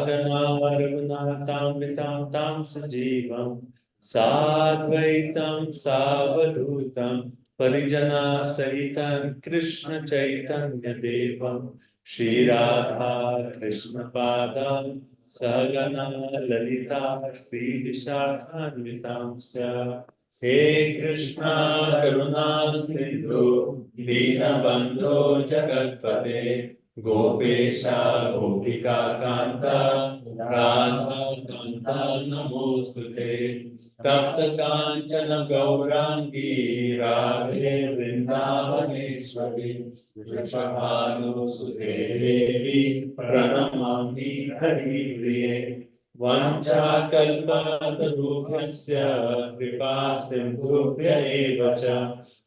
Sagana Raghunatham Vitam Tam Sanjeevam Sadvaitam Savadutam Parijana Sahitam Krishna Chaitanya Devam Shri Radha Krishna Padam Sagana Lalita Shri Vishakhanvitam He Krishna Karuna Sindhu Dinabandho Jagatpate Gopesha Gopika Kanta Radha Kanta Namostute Tapta Kanchana Gaurangi Radhe Vrindavaneshwari Vrishabhanu Sute Devi Pranamami Hari Priye Vancha kalpatarubhyasya kripa sindhubhya eva cha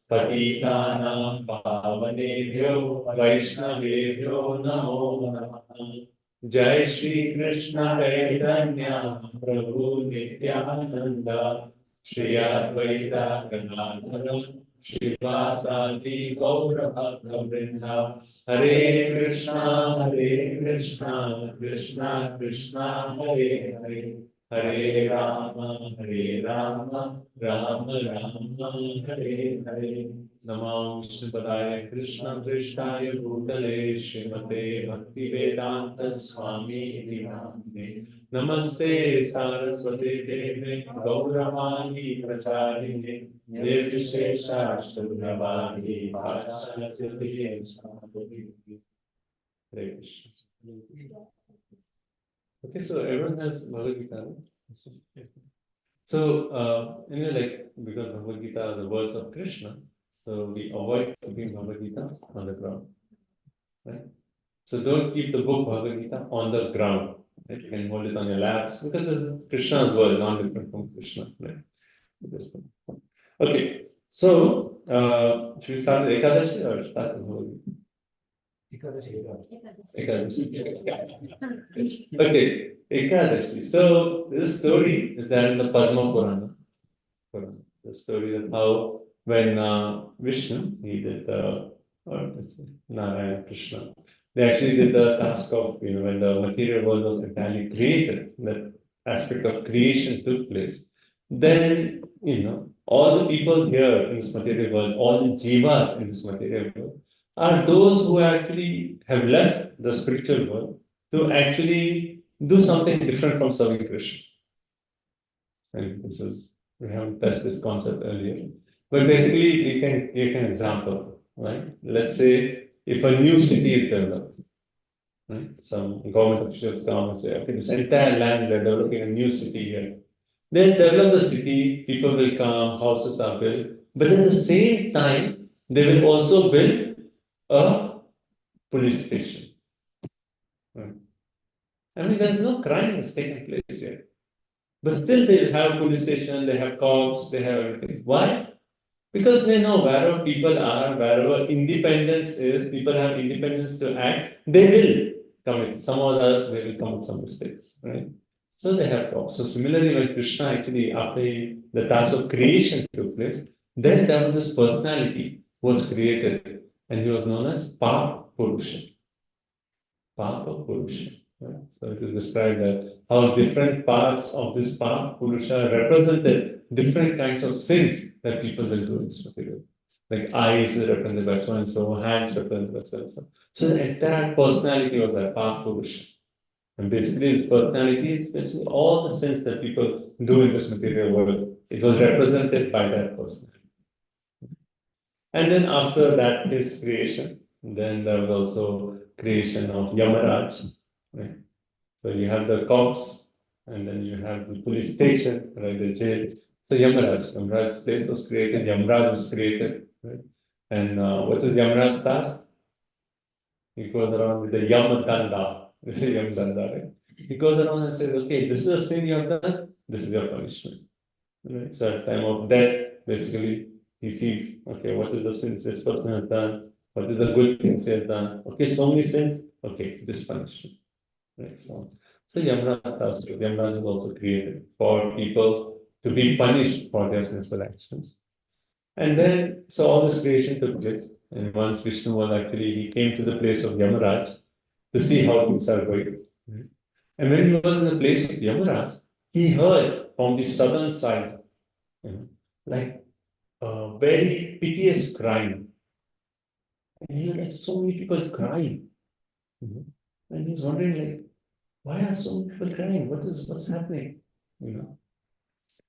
patitanam pavanebhyo vaishnavebhyo namo namah. Jai Shri Krishna Chaitanya Prabhu Nityananda Shri Advaita Gadadhara Shivasadi Gaura Bhakta Vrinda Hare Krishna Krishna Krishna Hare Hare Hare Rama Rama Rama Hare Hare Namah Vishnupadaya Krishna Krishnaya Bhutale Srimate Bhaktivedanta Swami Iti Namane Namaste Saraswati Deve Gauravani Pracharine Nirvishesha Shurabhani Bhashayati Swami. Hare Krishna. Okay, so everyone has Bhagavad Gita. So, like, because Bhagavad Gita are the words of Krishna, so we avoid keeping Bhagavad Gita on the ground, right? So don't keep the book Bhagavad Gita on the ground. Right? You can hold it on your laps because this is Krishna's word, not different from Krishna, right? Okay, so should we start with Ekadashi or start with Bhagavad Gita? Ekadashi. Okay, Ekadashi. So this story is there in the Padma Purana. The story of how when Vishnu, he did Narayana Krishna, they actually did the task of, when the material world was entirely created, that aspect of creation took place. Then, all the people here in this material world, all the jivas in this material world, are those who actually have left the spiritual world to actually do something different from serving Krishna. And we haven't touched this concept earlier. But basically, you can give an example, right? Let's say if a new city is developed, right? Some government officials come and say, okay, this entire land, they're developing a new city here. Then develop the city, people will come, houses are built, but at the same time, they will also build a police station. Right? I mean, there's no crime that's taken place here. But still they have police station, they have cops, they have everything. Why? Because they know wherever people are, wherever independence is, people have independence to act, they will commit. Some or other, they will commit some mistakes, right? So they have cops. So similarly, when Krishna actually, after the task of creation took place, then there was this personality who was created, and he was known as Papa Purusha. Papa Purusha. Right? So it is described that how different parts of this Papa Purusha represented different kinds of sins that people will do in this material. Like eyes represented by so and so, hands represented by so and so. So the entire personality was that Papa Purusha. And basically, his personality is basically all the sins that people do in this material world. It was represented by that personality. And then after that, his creation, then there was also creation of Yamaraj. Right? So you have the cops, and then you have the police station, right, the jail. So Yamaraj's place was created, Yamaraj was created. Right? And what is Yamaraj's task? He goes around with the Yamadanda. This is Yamadanda, right? He goes around and says, okay, this is a sin you have done, this is your punishment. Right? So at time of death, basically, he sees, okay, what is the sins this person has done? What is the good things he has done? Okay, so many sins, okay, this punishment. Right? So Yamaraj is also created for people to be punished for their sinful actions. And then, so all this creation took place. And once Vishnu was actually, he came to the place of Yamaraj to see how things are going. And when he was in the place of Yamaraj, he heard from the southern side, like a very piteous crying. And he heard so many people crying. And he's wondering, like, why are so many people crying? What's happening? You know.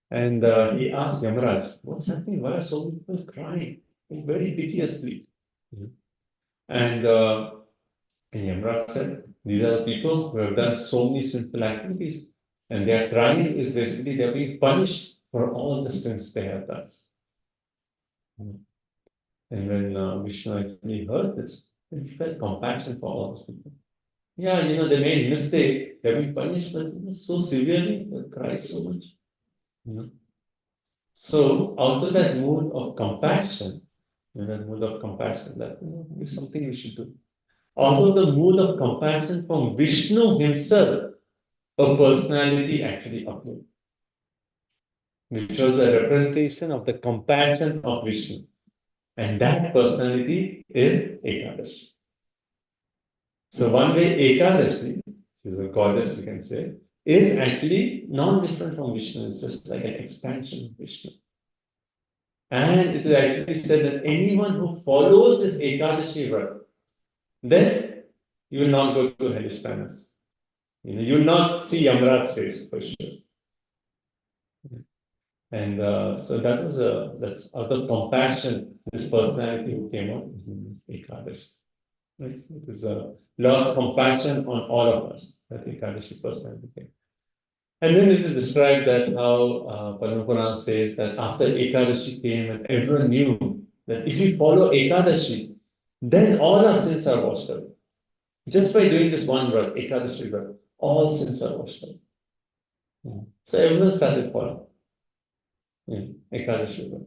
And he asked Yamaraj, what's happening? Why are so many people crying? Very piteously. And Yamaraj said, these are the people who have done so many sinful activities. And their crying is basically they're being punished for all the sins they have done. And when Vishnu actually heard this, he felt compassion for all those people. Yeah, they made mistake, they're being punished, but so severely, they cry so much. So out of that mood of compassion, that is something we should do. Out of the mood of compassion from Vishnu himself, a personality actually appeared, which was the representation of the compassion of Vishnu. And that personality is Ekadashi. So one way Ekadashi, she's a goddess, you can say, is actually non-different from Vishnu. It's just like an expansion of Vishnu. And it is actually said that anyone who follows this Ekadashi Vrat, then you will not go to hellish planets. You will not see Yamaraj's face for sure. And so that's out of compassion, this personality who came out is Ekadashi. Right? So it is Lord's compassion on all of us, that Ekadashi personality came. And then it is described that how Padma Purana says that after Ekadashi came and everyone knew that if we follow Ekadashi, then all our sins are washed away. Just by doing this one word, Ekadashi word, all sins are washed away. So everyone started following Ekadashi word.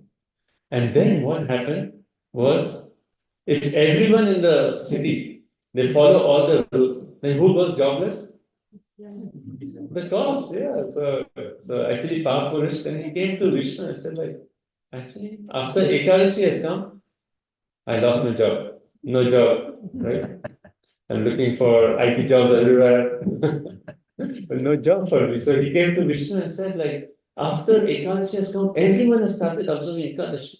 And then what happened was, if everyone in the city, they follow all the rules, then who goes jobless? The gods, yeah. So actually, Papurush, then he came to Vishnu and said, like, actually, after Ekadashi has come, I lost my job. No job, right? I'm looking for IT jobs everywhere. But no job for me. So he came to Vishnu and said, like, after Ekadashi has come, everyone has started observing Ekadashi.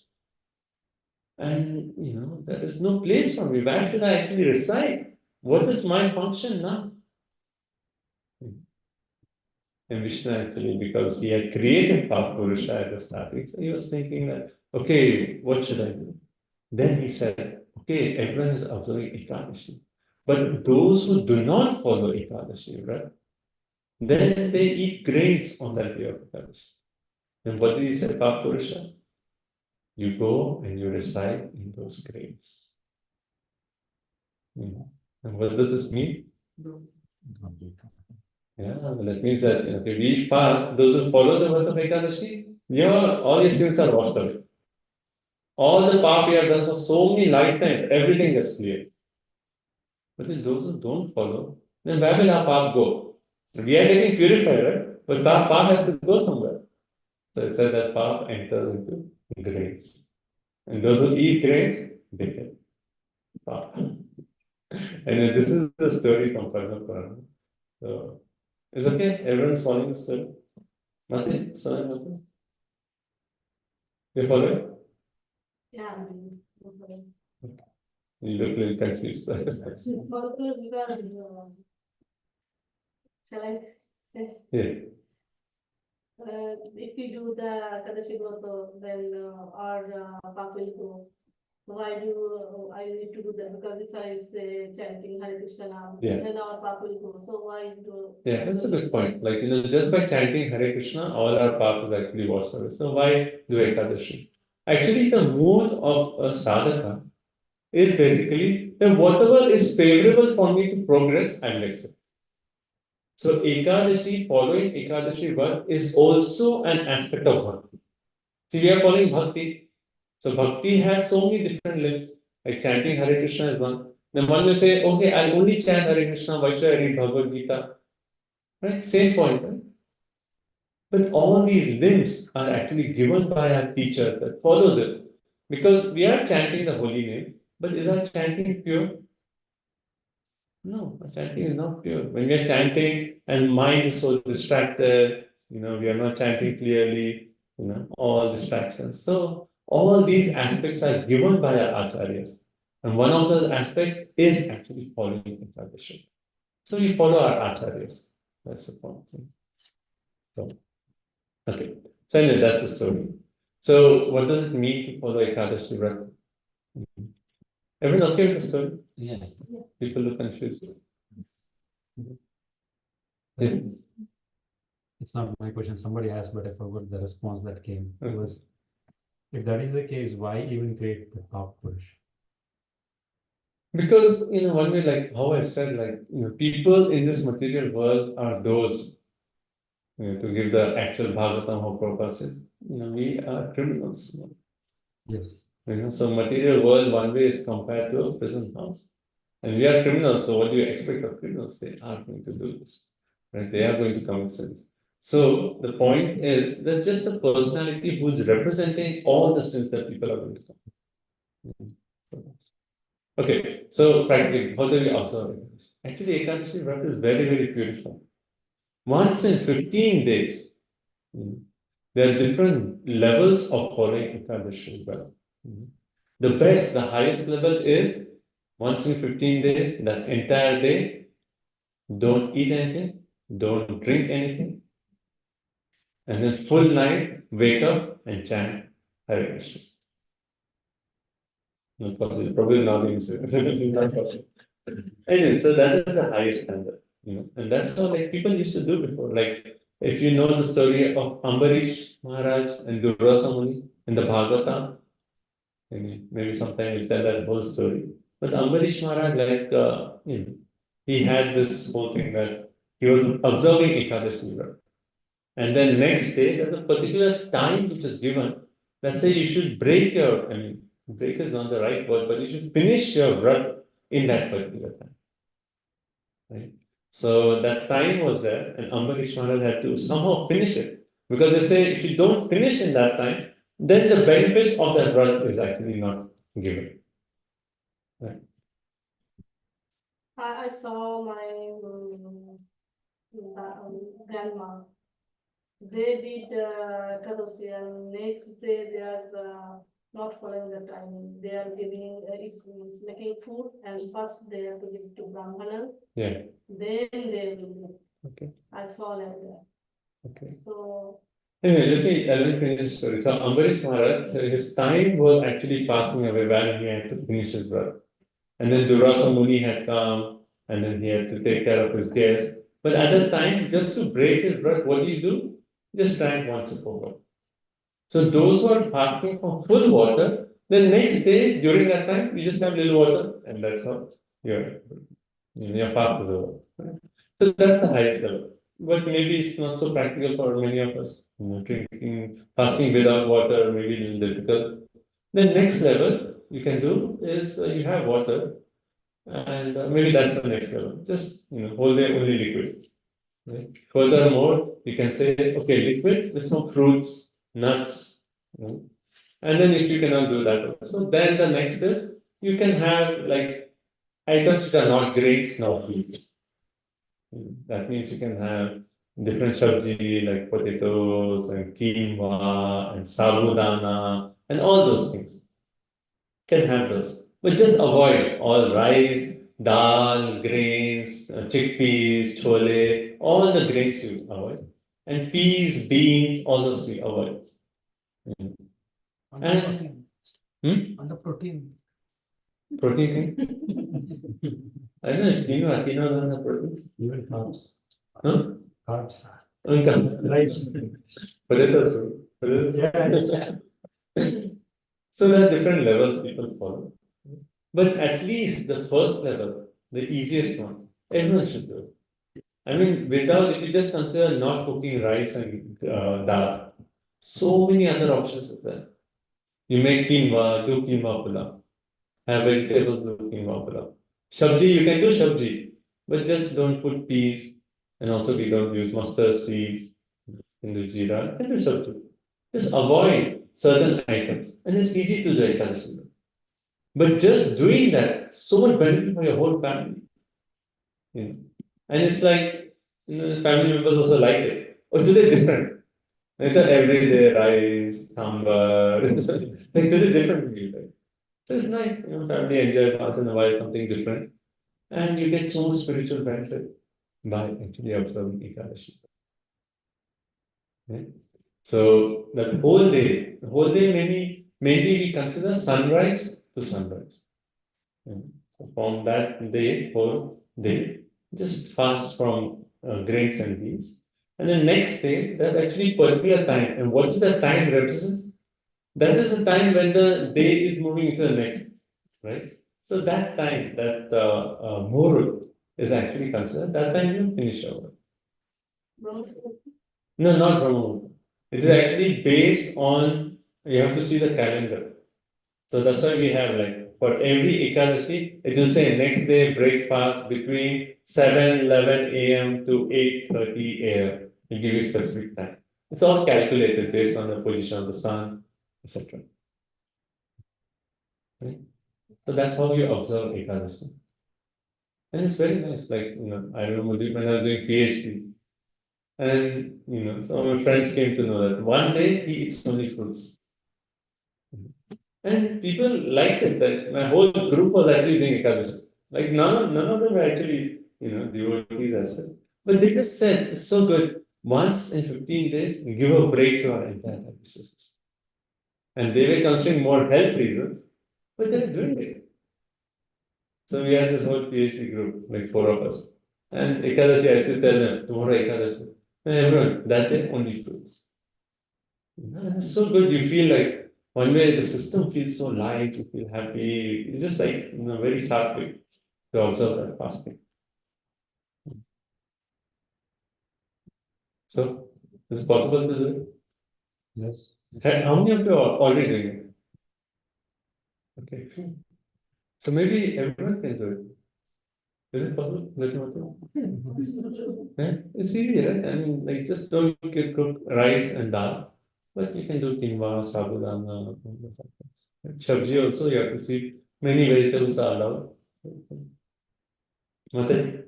And, there is no place for me. Where should I actually reside? What is my function now? And Vishnu actually, because he had created Purusha at the starting, so he was thinking that, okay, what should I do? Then he said, okay, everyone is observing Ekadashi. But those who do not follow Ekadashi, right? Then they eat grains on that day of Ekadashi. And what did he say, Purusha? You go and you reside in those grains. And what does this mean? Yeah, that means that if you reach fast, those who follow the Vata of Ekadashi, all your sins are washed away. All the path you have done for so many lifetimes, everything is clear. But if those who don't follow, then where will our path go? We are getting purified, right? But that path has to go somewhere. So it said that path enters into grains. And those who eat grains, they get path. And then this is the story from Padma Purana. So it's okay, everyone's following the story. Nothing? Sorry, nothing? You follow it? Yeah. You look a little confused. Shall I say? Yeah. If we do the Kadashi Broto, then our path will go. Why do I need to do that? Because if I say chanting Hare Krishna now, then our path will go. So why do? Yeah, that's a good point. Like, just by chanting Hare Krishna, all our path is actually washed away. So why do Ekadashi? Actually, the mood of a sadhaka is basically that whatever is favorable for me to progress, I will accept. So Ekadashi, following Ekadashi Vrat is also an aspect of bhakti. See, we are following bhakti. So bhakti has so many different limbs. Like chanting Hare Krishna is one. Then one may say, okay, I'll only chant Hare Krishna, why should I read Bhagavad Gita? Right? Same point, right? But all these limbs are actually given by our teachers that follow this. Because we are chanting the holy name, but is our chanting pure? No, chanting is not pure. When we are chanting and mind is so distracted, we are not chanting clearly, all distractions. So all these aspects are given by our acharyas. And one of the aspects is actually following Ekadashi. So we follow our acharyas. That's the point. So, okay. So anyway, that's the story. So what does it mean to follow Ekadashi Vrata? Everyone okay with the story? Yeah. People look confused. Uh, It's not my question. Somebody asked, but I forgot the response that came. It Okay. was, if that is the case, why even create the top push? Because, one way, like how I said, like, people in this material world are those, to give the actual Bhagavatam how Prabhupada says, we are criminals. Yes. So material world one way is compared to a prison house. And we are criminals, so what do you expect of criminals? They are going to do this, right? They are going to commit sins. So the point is, there's just a personality who's representing all the sins that people are going to commit. Okay, so practically, how do we observe Ekadashi? Actually, Ekadashi Vrata is very, very beautiful. Once in 15 days, there are different levels of following Ekadashi Vrata. The best, the highest level is once in 15 days, that entire day, don't eat anything, don't drink anything, and then full night, wake up and chant Hare Krishna. Not possible, probably not even not possible. Anyway, so that is the highest standard, and that's how like people used to do before. Like if you know the story of Ambarish Maharaj and Durvasa Muni in the Bhagavatam, maybe sometime we'll tell that whole story. But Ambarish Maharaj, he had this whole thing that he was observing Ekadashi Vrat. And then next day, there's a particular time which is given. Let's say you should break is not the right word, but you should finish your Vrat in that particular time. Right? So that time was there, and Ambarish Maharaj had to somehow finish it. Because they say if you don't finish in that time, then the benefits of that Vrat is actually not given. Right. I saw my grandma. They did Ekadashi and next day they are not following the timing. They are giving, it's making food and first they have to give to Brahmana. Yeah. Then they will do. Okay. I saw like that. Okay. So Anyway, let me finish the story. So Ambarish Maharaj, so his time was actually passing away when he had to finish his work. And then Durvasa Muni had come, and then he had to take care of his guests. But at that time, just to break his breath, what do? Just drank one sip of water. So those who are fasting from full water, the next day, during that time, you just have little water, and that's how you're fast over. So that's the highest level. But maybe it's not so practical for many of us. Drinking, fasting without water may be a little difficult. The next level you can do is you have water, and maybe that's the next level. Just whole day only liquid. Right? Furthermore, you can say, okay, liquid with some fruits, nuts, and then if you cannot do that, so then the next is you can have like items which are not grains, not wheat. That means you can have different sabji like potatoes and quinoa and sabudana and all those things. Can have those, but just avoid all rice, dal, grains, chickpeas, chole, all the grains you avoid, and peas, beans, all those you avoid. On And- protein. Hmm? On the protein. Protein thing? I don't know, quinoa doesn't have protein. Even carbs. Huh? Carbs. Rice. Potatoes. Yeah. So there are different levels people follow. But at least the first level, the easiest one, everyone should do it. I mean, if you just consider not cooking rice and dal, so many other options are there. You make quinoa, do quinoa pulao. Have vegetables, do quinoa pulao. Sabji, you can do sabji, but just don't put peas, and also we don't use mustard seeds in the jeera. You can do sabji. Just avoid certain items, and it's easy to do Ekadashi. But just doing that, so much benefit for your whole family. you know. And it's like, family members also like it. Or today different. Like the everyday rice, sambar, like today different meal, right? So it's nice, family enjoy once in a while something different. And you get so much spiritual benefit by actually observing Ekadashi. Right? So that the whole day mainly we consider sunrise to sunrise. So from that day, whole day, just fast from grains and beans. And the next day, there's actually particular time. And what is the time represents? That is the time when the day is moving into the next, right? So that time, that Muhurt is actually considered, that time you finish your work. No, not Brahma. It is actually based on, you have to see the calendar. So that's why we have like, for every Ekadashi, it will say next day breakfast between 7:11 a.m. to 8:30 a.m. It give you specific time. It's all calculated based on the position of the sun, etc. Right? So that's how you observe Ekadashi. And it's very nice. Like, I remember when I was doing PhD, and some of my friends came to know that one day he eats only fruits. And people liked it. That my whole group was actually doing Ekadashi. Like none of them were actually, devotees as such. But they just said, it's so good. Once in 15 days, give a break to our entire services. And they were considering more health reasons, but they were doing it. So we had this whole PhD group, like 4 of us. And Ekadashi, I used to tell them, tomorrow Ekadashi. And everyone, that day only fruits. And it's so good. You feel like one way the system feels so light, you feel happy. It's just like very sattvic to observe that fasting. So is it possible to do it? Yes. How many of you are already doing it? Okay. So maybe everyone can do it. Is it possible? Let me know. Yeah? It's easy, right? I mean, like just don't cook rice and dal, but you can do quinoa, sabudana, Shabji also, you have to see many vegetables are allowed. Mate?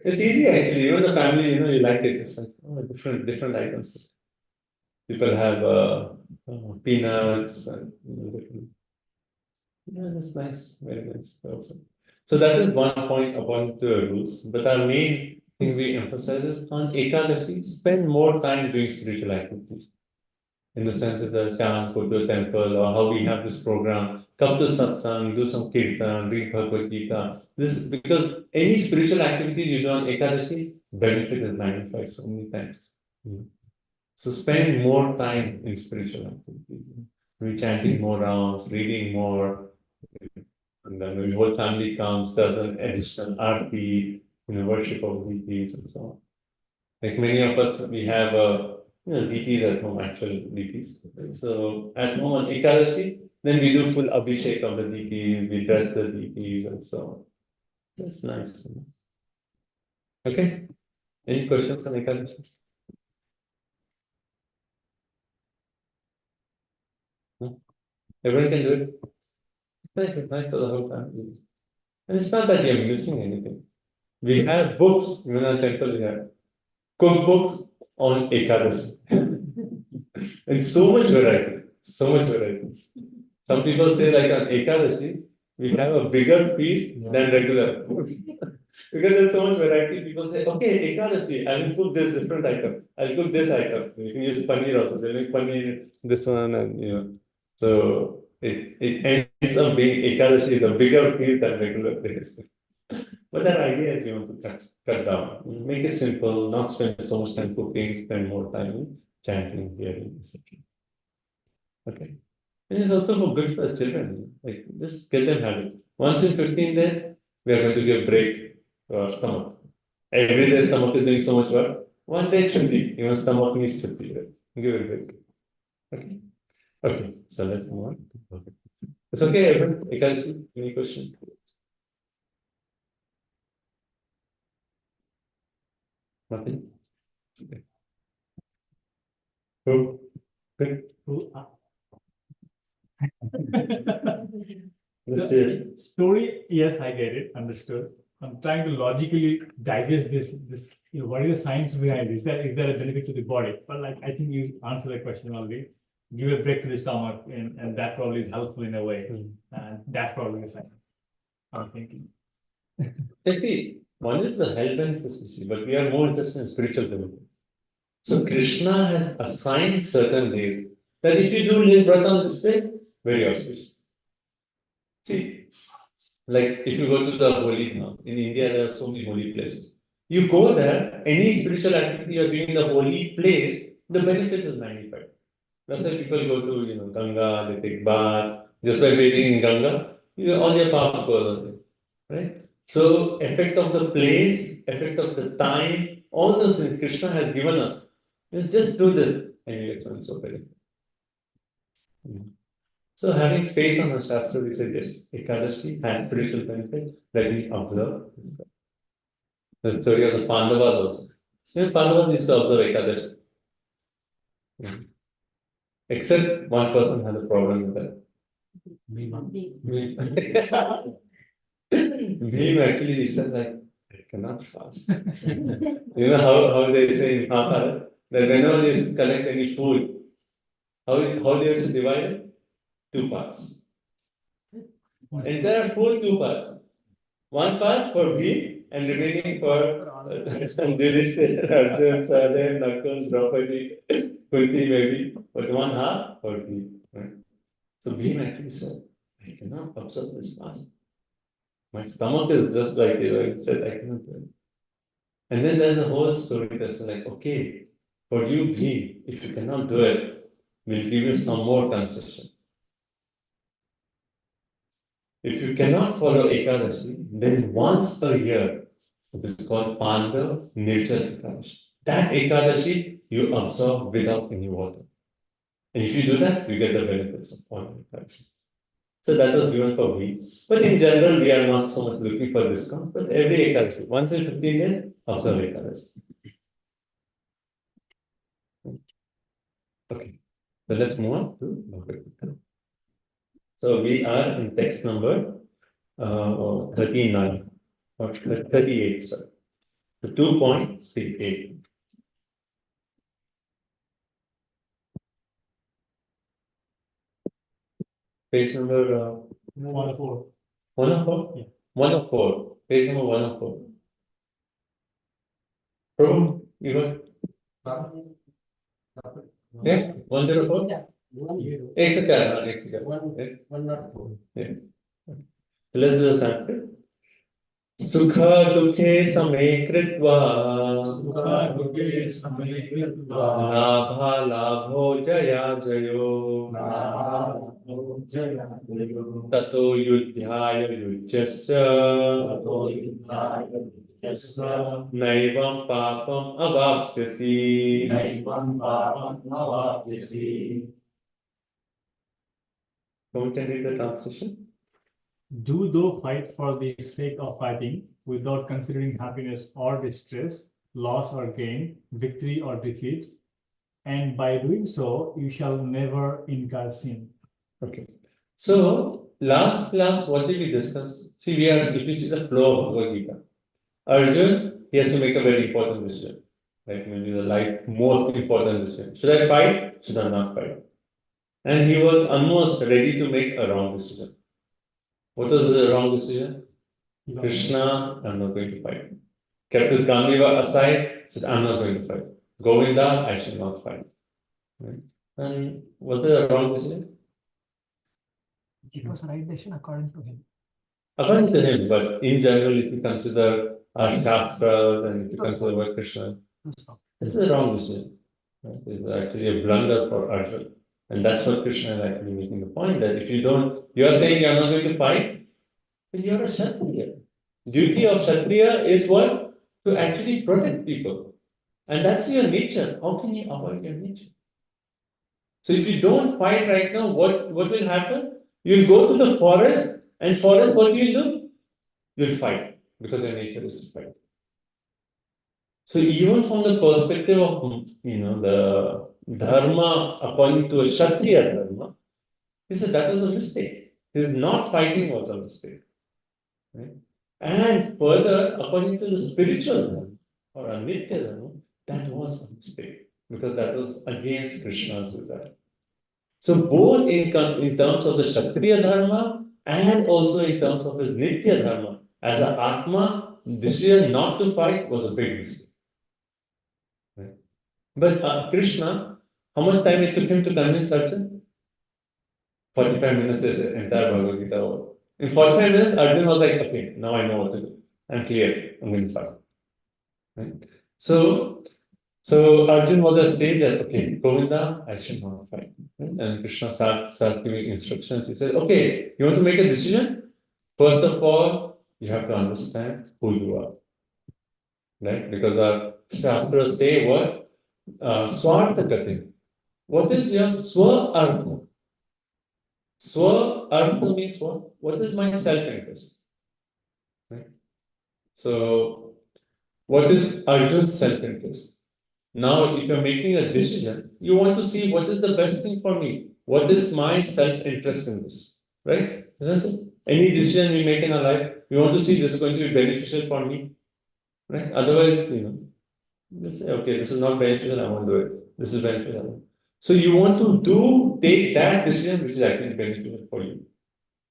It's easy actually. Even the family, you like it. It's like different items. People have peanuts and different. Yeah, that's nice. Very nice. Also. So that is one point about the rules. But our main thing we emphasize is on Ekadashi, spend more time doing spiritual activities. In the sense of the chance, go to a temple, or how we have this program, come to satsang, do some kirtan, read Bhagavad Gita. This because any spiritual activities you do on Ekadashi, benefit is magnified so many times. So spend more time in spiritual activities. Chanting more rounds, reading more, and then when the whole family comes, does an additional arti, worship of deities and so on. Like many of us, we have deities at home, actual deities. So at home on Ekadashi, then we do full abhishek of the deities, we dress the deities and so on. That's nice. Okay. Any questions on Ekadashi? No? Everyone can do it. It's nice for the whole family. And it's not that you're missing anything. We have books, even at temple, we have cookbooks on Ekadashi. And so much variety, so much variety. Some people say like on Ekadashi, we have a bigger feast than regular. Because there's so much variety, people say, okay, Ekadashi, I will cook this different item. I'll cook this item. You can use paneer also. They make paneer, this one, and So it ends up being Ekadashi is a bigger feast than regular days. But that idea is we want to cut down. Make it simple, not spend so much time cooking, spend more time in chanting, hearing, etc. Okay. And it's also for good for the children. Like just get them habits. Once in 15 days, we are going to give break to our stomach. Every day stomach is doing so much work. One day chutti. Even stomach needs chutti. Right? Give it a break. Okay. Okay. So let's move on. Okay. It's okay, everyone. Ekadashi, any question? Nothing? Okay. Cool. Good. That's So, it. story, yes, I get it, understood. I'm trying to logically digest this, what is the science behind this? Is there a benefit to the body? But like, I think you answered the question already. Give a break to the stomach and that probably is helpful in a way. Mm. And that's probably the science. I'm thinking. See, one is the health benefits, you see, but we are more interested in spiritual benefits. So Krishna has assigned certain days that if you do live Vrata on this day, very auspicious. See, like if you go to the holy now, in India there are so many holy places. You go there, any spiritual activity you're doing in the holy place, the benefits is magnified. That's why people go to Ganga, they take bath. Just by bathing in Ganga, all your path goes away. Right? So effect of the place, effect of the time, all those things Krishna has given us. Just do this and you get so very. So having faith on the Shastra, we say yes, Ekadashi has spiritual benefit. Let me observe. The story of the Pandavas also. Pandavas used to observe Ekadashi. Except one person had a problem with that. Bhim actually he said like, I cannot fast. You know how they say in Mahabharata that whenever they used to collect any food, how they used to divide it? Two parts. Entire food, two parts. One part for Bhim and remaining for Yudhishthira, Arjun, Sahadev, Nakul, Draupadi, Kunti maybe, but one half for Bhim. Right? So Bhim actually said, I cannot observe this fast. My stomach is just like, he said, I cannot do it. And then there's a whole story that's like, okay, for you, Bhim, if you cannot do it, we'll give you some more concession. If you cannot follow Ekadashi, then once a year, it is called Pandav Nirjal Ekadashi. That Ekadashi you observe without any water. And if you do that, you get the benefits of all the Ekadashis. So that was given for me. But in general, we are not so much looking for discounts, but every Ekadashi, once in 15 days, observe Ekadashi. Okay, so let's move on to Bhagavad Gita. So we are in text number 39 or 38, sorry. So 2.38. Page number 104. 104? Yeah. 104. Page number 104. Prabhu, you got? Yeah, 104? एक से क्या? Yeah. So let's do a Sanskrit. Sukha dukhe same kritva labha labho jaya jayo tato yudhyaya yujyasya naivam papam avapsyasi. Can we read the translation? Do thou fight for the sake of fighting, without considering happiness or distress, loss or gain, victory or defeat, and by doing so, you shall never incur sin. Okay. So, last class, what did we discuss? See, if you see the flow of Bhagavad Gita, Arjun, he has to make a very important decision. Like maybe the life most important decision. Should I fight? Should I not fight? And he was almost ready to make a wrong decision. What was the wrong decision? Krishna, I'm not going to fight. Kept his Gandiva aside, said, I'm not going to fight. Govinda, I should not fight. Right? And was it a wrong decision? It was a right decision according to him. According to him, but in general, if you consider our Shastras and if you consider what Krishna, it's a wrong decision. Right? It's actually a blunder for Arjuna. And that's what Krishna is actually making the point that if you don't, you are saying you are not going to fight, but you are a Kshatriya. Duty of Kshatriya is what? To actually protect people. And that's your nature. How can you avoid your nature? So if you don't fight right now, what will happen? You'll go to the forest, and forest, what will you do? You'll fight, because your nature is to fight. So even from the perspective of, the dharma according to a Kshatriya dharma, he said that was a mistake. his not fighting was a mistake. Right? And further, according to the spiritual dharma or a Nitya dharma, that was a mistake because that was against Krishna's desire. So both in terms of the Kshatriya dharma and also in terms of his Nitya dharma, as an Atma, decision not to fight was a big mistake. Right? But Krishna, how much time it took him to convince Arjuna? 45 minutes is the entire Bhagavad Gita over. In 45 minutes, Arjuna was like, okay, now I know what to do. I'm clear. I'm going to fight. Right? So Arjuna was at a stage that, okay, Govinda, I should not fight. Right? And Krishna starts giving instructions. He says, okay, you want to make a decision? First of all, you have to understand who you are. Right? Because our Shastras say what? Swartha Gati. What is your Swa Artha? Swa Artha means what? What is my self-interest? Right? So, what is Arjuna's self-interest? Now, if you're making a decision, you want to see what is the best thing for me. What is my self-interest in this? Right? Isn't it? Any decision we make in our life, we want to see this is going to be beneficial for me. Right? Otherwise, you say, okay, this is not beneficial, I won't do it. This is beneficial. So you want to take that decision which is actually beneficial for you.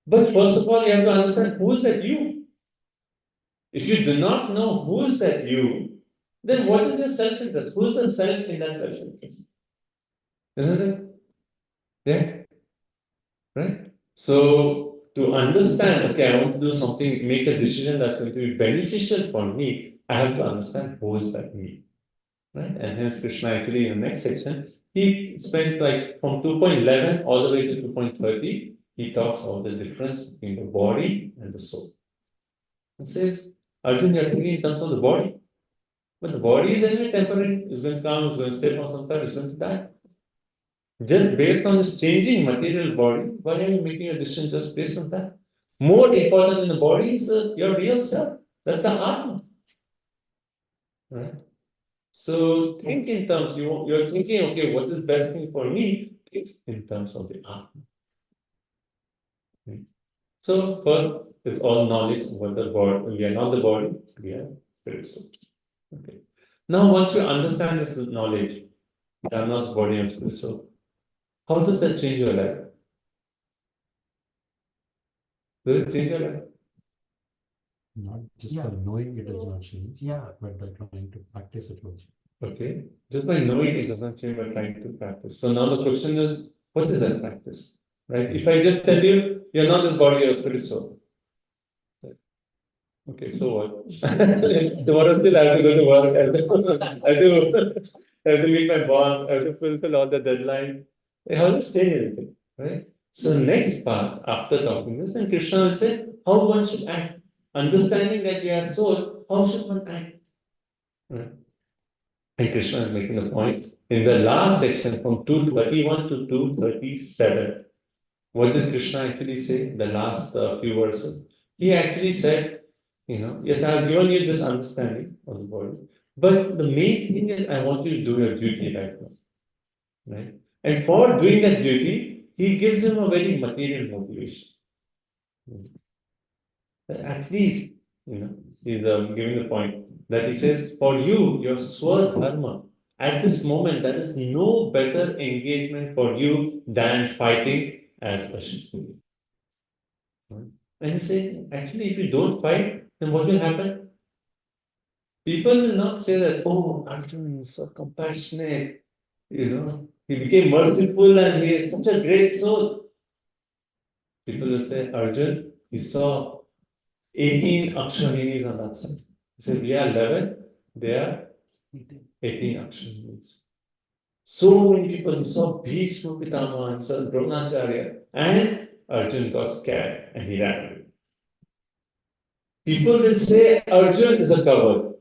But first of all, you have to understand who is that you. If you do not know who is that you, then what is your self-interest? Who is the self in that self-interest? Isn't it? Yeah. Right? So to understand, okay, I want to do something, make a decision that's going to be beneficial for me, I have to understand who is that me. Right? And hence Krishna actually in the next section, he spends like from 2.11 all the way to 2.30, he talks about the difference between the body and the soul. It says, Arjuna, you're thinking in terms of the body. But the body is anyway temporary, it's going to come, it's going to stay for some time, it's going to die. Just based on this changing material body, why are you making a decision just based on that? More important than the body is your real self. That's the Atma. Right? So think in terms, you're thinking, okay, what is best thing for me? It's in terms of the Atma. So first, it's all knowledge about the body. We are not the body, we are spirit soul. Okay. Now, once you understand this knowledge, Dharma's body and spirit soul, how does that change your life? Does it change your life? Not just Yeah. by knowing it does not change, Yeah. but by trying to practice it also. Okay. Just by knowing it doesn't change by trying to practice. So now the question is, what is that practice? Right? If I just tell you, you're not this body, you're a spirit soul. Okay, so what? Tomorrow still I have to go to work, I have to meet my boss, I have to fulfill all the deadlines. How does it change anything? Right? So next part, after talking this, and Krishna will say how one should act. Understanding that we are soul, how should one act? Right? And Krishna is making the point in the last section from 231 to 237. What did Krishna actually say? The last few verses. He actually said, yes, I have given you this understanding of the body, but the main thing is I want you to do your duty right now. Right? And for doing that duty, he gives him a very material motivation. At least, he's giving the point that he says, for you, your swadharma, at this moment, there is no better engagement for you than fighting as a Kshatriya. And he's saying, actually, if you don't fight, then what will happen? People will not say that, oh, Arjuna is so compassionate, he became merciful and he is such a great soul. People will say, Arjuna, he saw 18 Aksharinis on that side. He said, we are 11, they are 18 Aksharinis. So many people, he saw Bhishma Pitama and Sir Dronacharya, and Arjuna got scared and he ran away. People will say Arjuna is a coward.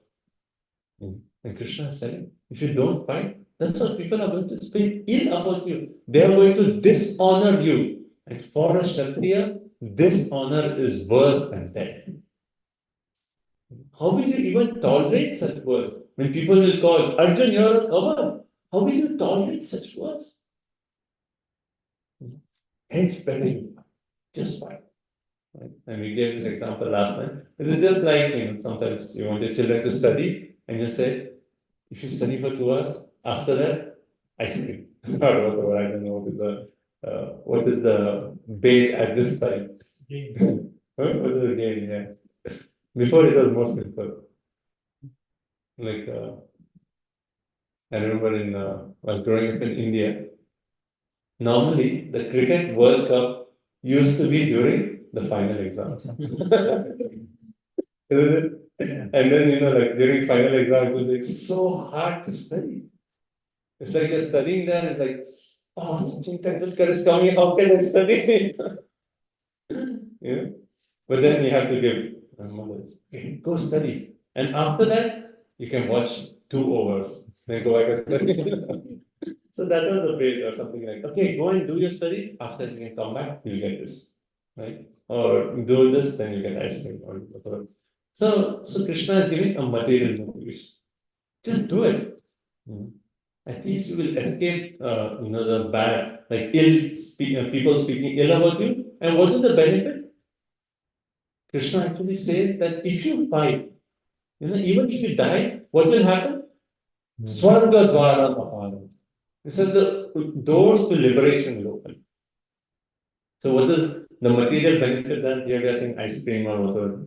And Krishna is saying, if you don't fight, that's what people are going to speak ill about you. They are going to dishonor you. And for a Kshatriya, dishonor is worse than death. How will you even tolerate such words? When people will call, Arjuna, you're a coward. How will you tolerate such words? Hence, better you fight. just fight. Right? And we gave this example last time. It is just like, sometimes you want your children to study and you say, if you study for 2 hours, after that, ice cream. Or whatever, I don't know what is the bait at this time. What is the game? Yeah. Before it was more simple. Like, I remember while growing up in India, normally the Cricket World Cup used to be during the final exams. Isn't it? And then, like during final exams, it was like so hard to study. It's like you're studying there, and like, oh, Sachin Tendulkar is coming, how can I study? Yeah. But then you have to give mothers, okay, go study. And after that, you can watch 2 hours, then go back and study. So that was the bait or something like, okay, go and do your study. After you can come back, you'll get this, right? Or do this, then you get ice cream or whatever. So Krishna is giving a material motivation. Just do it. At least you will escape, the bad, like people speaking ill about you. And what is the benefit? Krishna actually says that if you fight, even if you die, what will happen? Swarga Dwaram Aparam. This is the doors to liberation will open. So what is the material benefit that here we are saying ice cream or whatever?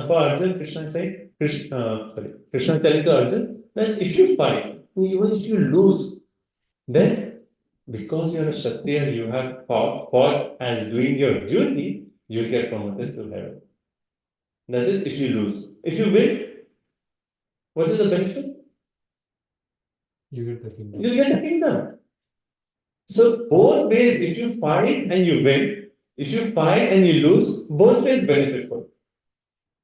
For Arjun, Krishna is saying, Krishna telling to Arjun that if you fight, even if you lose, then because you're a Kshatriya, you have fought as doing your duty, you'll get promoted to heaven. That is if you lose. If you win, what is the benefit? You get the kingdom. You get the kingdom. So both ways, if you fight and you win, if you fight and you lose, both ways benefit for you.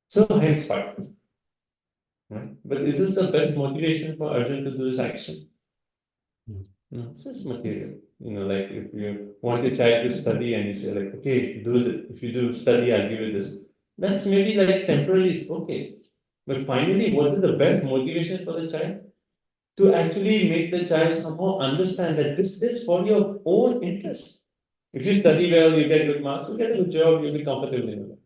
So hence fight. Right? But is this the best motivation for Arjun to do this action? No, it's just material. Like if you want your child to study and you say like, okay, if you do study, I'll give you this. That's maybe like temporarily it's okay. But finally, what is the best motivation for the child? To actually make the child somehow understand that this is for your own interest. If you study well, you get good marks, you get a good job, you'll be comfortable in life.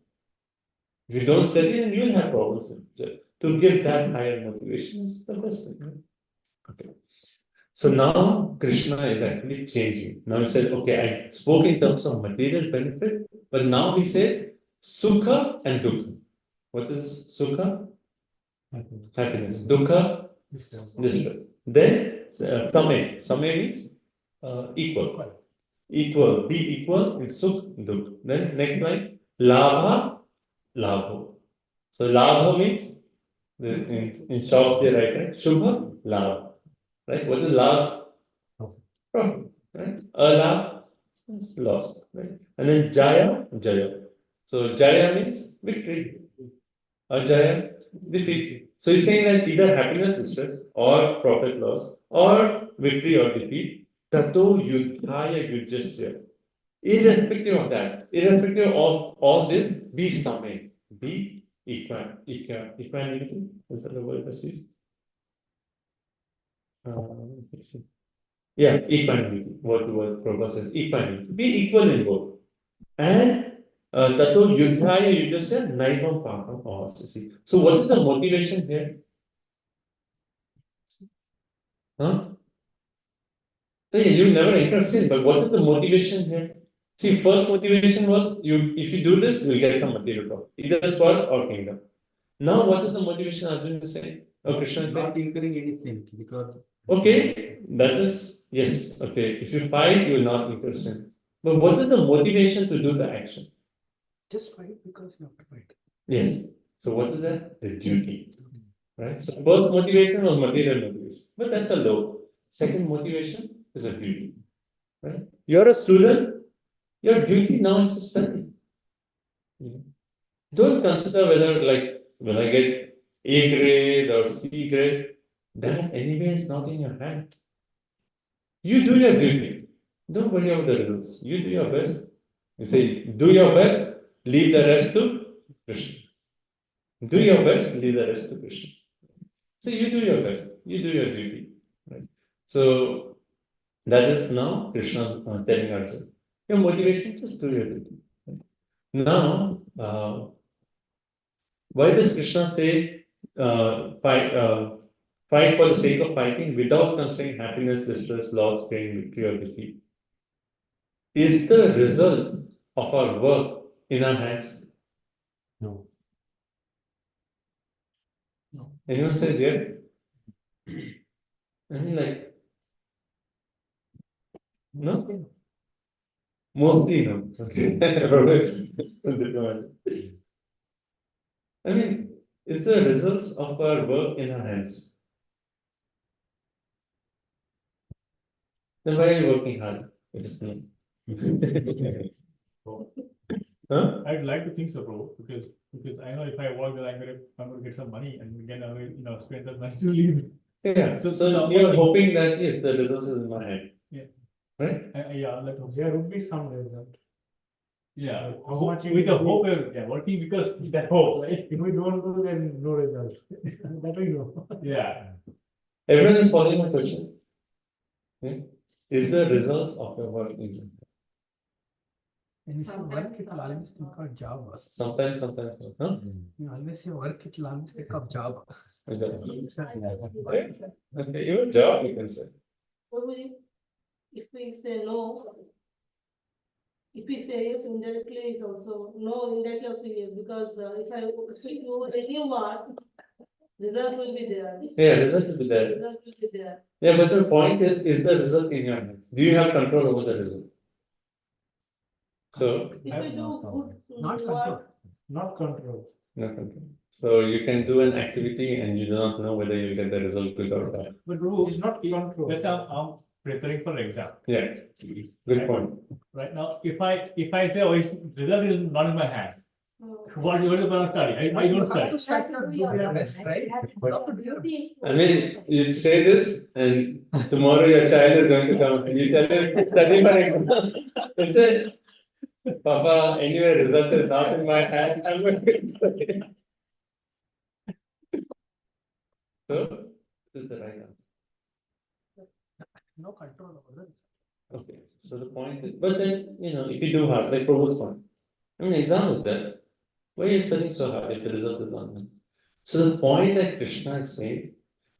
If you don't study, then you'll have problems. To give that higher motivation is the best thing. Okay. So now Krishna is actually changing. Now he said, okay, I spoke in terms of material benefit, but now he says Sukha and Dukkha. What is Sukha? Happiness. Dukkha? Distress. Then Samay. Samay means equal. Equal. Be equal in Sukh, Dukkha. Then next line, Labha, Labho. So Labha means, in short they write, right? Shubha, Labha. Right? What is Labha? Profit. Right? Alabha, loss. Right? And then Jaya, Jaya. So Jaya means victory. Ajaya, defeat. So he's saying that either happiness, distress, or profit, loss, or victory or defeat, tato yudhaya yujasya. Irrespective of that, irrespective of all this, be samay, be equanimity. Is that the word that's used? Let's see. Yeah, equanimity. What the word Prabhupada says, equanimity. Be equal in both. And tato yudhaya yujasya naivam papam avasasi. So what is the motivation here? Huh? So you never enter sin, but what is the motivation here? See, first motivation was if you do this, you'll get some material profit, either sword or kingdom. Now, what is the motivation Arjuna is saying? Or Krishna is saying? Not incurring any sin because. Okay, that is yes. Okay, if you fight, you will not incur sin. But what is the motivation to do the action? Just fight because you have to fight. Yes. So what is that? The duty. Right? So first motivation was material motivation, but that's a low. Second motivation is a duty. Right? You're a student, your duty now is to study. Don't consider whether will I get A grade or C grade. That anyway is not in your hand. You do your duty. Don't worry about the results. You do your best. You say, do your best, leave the rest to Krishna. Do your best, leave the rest to Krishna. So you do your best, you do your duty. Right? So that is now Krishna telling Arjuna, your motivation, just do your duty. Now, why does Krishna say, fight for the sake of fighting without considering happiness, distress, loss, pain, victory, or defeat? Is the result of our work in our hands? No. Anyone says yes? I mean, like, no? Mostly no. Okay. I mean, it's the results of our work in our hands. Then why are you working hard? It is no. Huh? I'd like to think so, bro, because I know if I work, then I'm gonna get some money and then I will, spend that money to leave. Yeah, So- so you're hoping that yes, the results is in my hand. Yeah. Right? Yeah, like, There would be some result. yeah, How much you with the will hope, yeah, working because that hope, right? If we don't do, then no result. That we know. Yeah. Everyone is following my question. Yeah? Is the results of your work in your When you say work, it will always think of job. Sometimes not. Huh? You always say work, it will always think of job. Okay, even job you can say. What will you, if we say no, if we say yes indirectly is also, no indirectly also yes, because if I do a new one, result will be there. Yeah, result will be there. Result will be there. Yeah, but the point is the result in your hands? Do you have control over the result? So, If I we have do no problem. good Not control. work, Not control. no control. So you can do an activity and you do not know whether you get the result good or bad. But bro, It's not control. let's say I'm preparing for exam. Yeah, good point. Right now, if I say, oh, it's result is not in my hand, what you going to study? I don't study. Start to do your best, right? You have to do your best. I mean, you say this and tomorrow your child is going to come and you tell him, study for exam. He said, Papa, anyway, result is not in my hand, I'm going to study. So, this is the right answer. No control over this. Okay, so the point is, but then, if you do hard, like Prabhu's point, I mean, exam is there. Why are you studying so hard if the result is not there? So the point that Krishna is saying,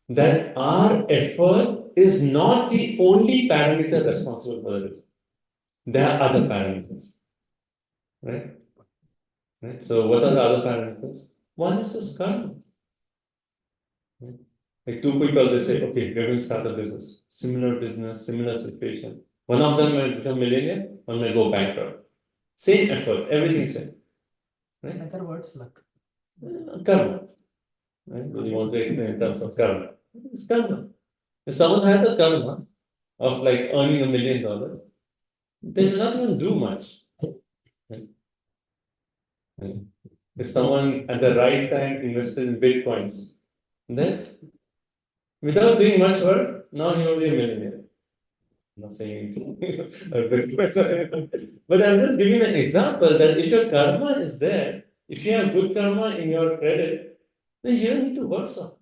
that our effort is not the only parameter responsible for the result. There are other parameters. Right? Right? So what are the other parameters? One is just karma. Right? Like two people, they say, okay, we're going to start a business, similar situation. One of them might become millionaire, one may go bankrupt. Same effort, everything same. Right? In other words, luck. Karma. Right? What do you want to explain in terms of karma? It's karma. If someone has a karma of like earning $1 million, they will not even do much. Right? Right? If someone at the right time invested in bitcoins, then without doing much work, now he will be a millionaire. I'm not saying but I'm just giving an example that if your karma is there, if you have good karma in your credit, then you don't need to work so.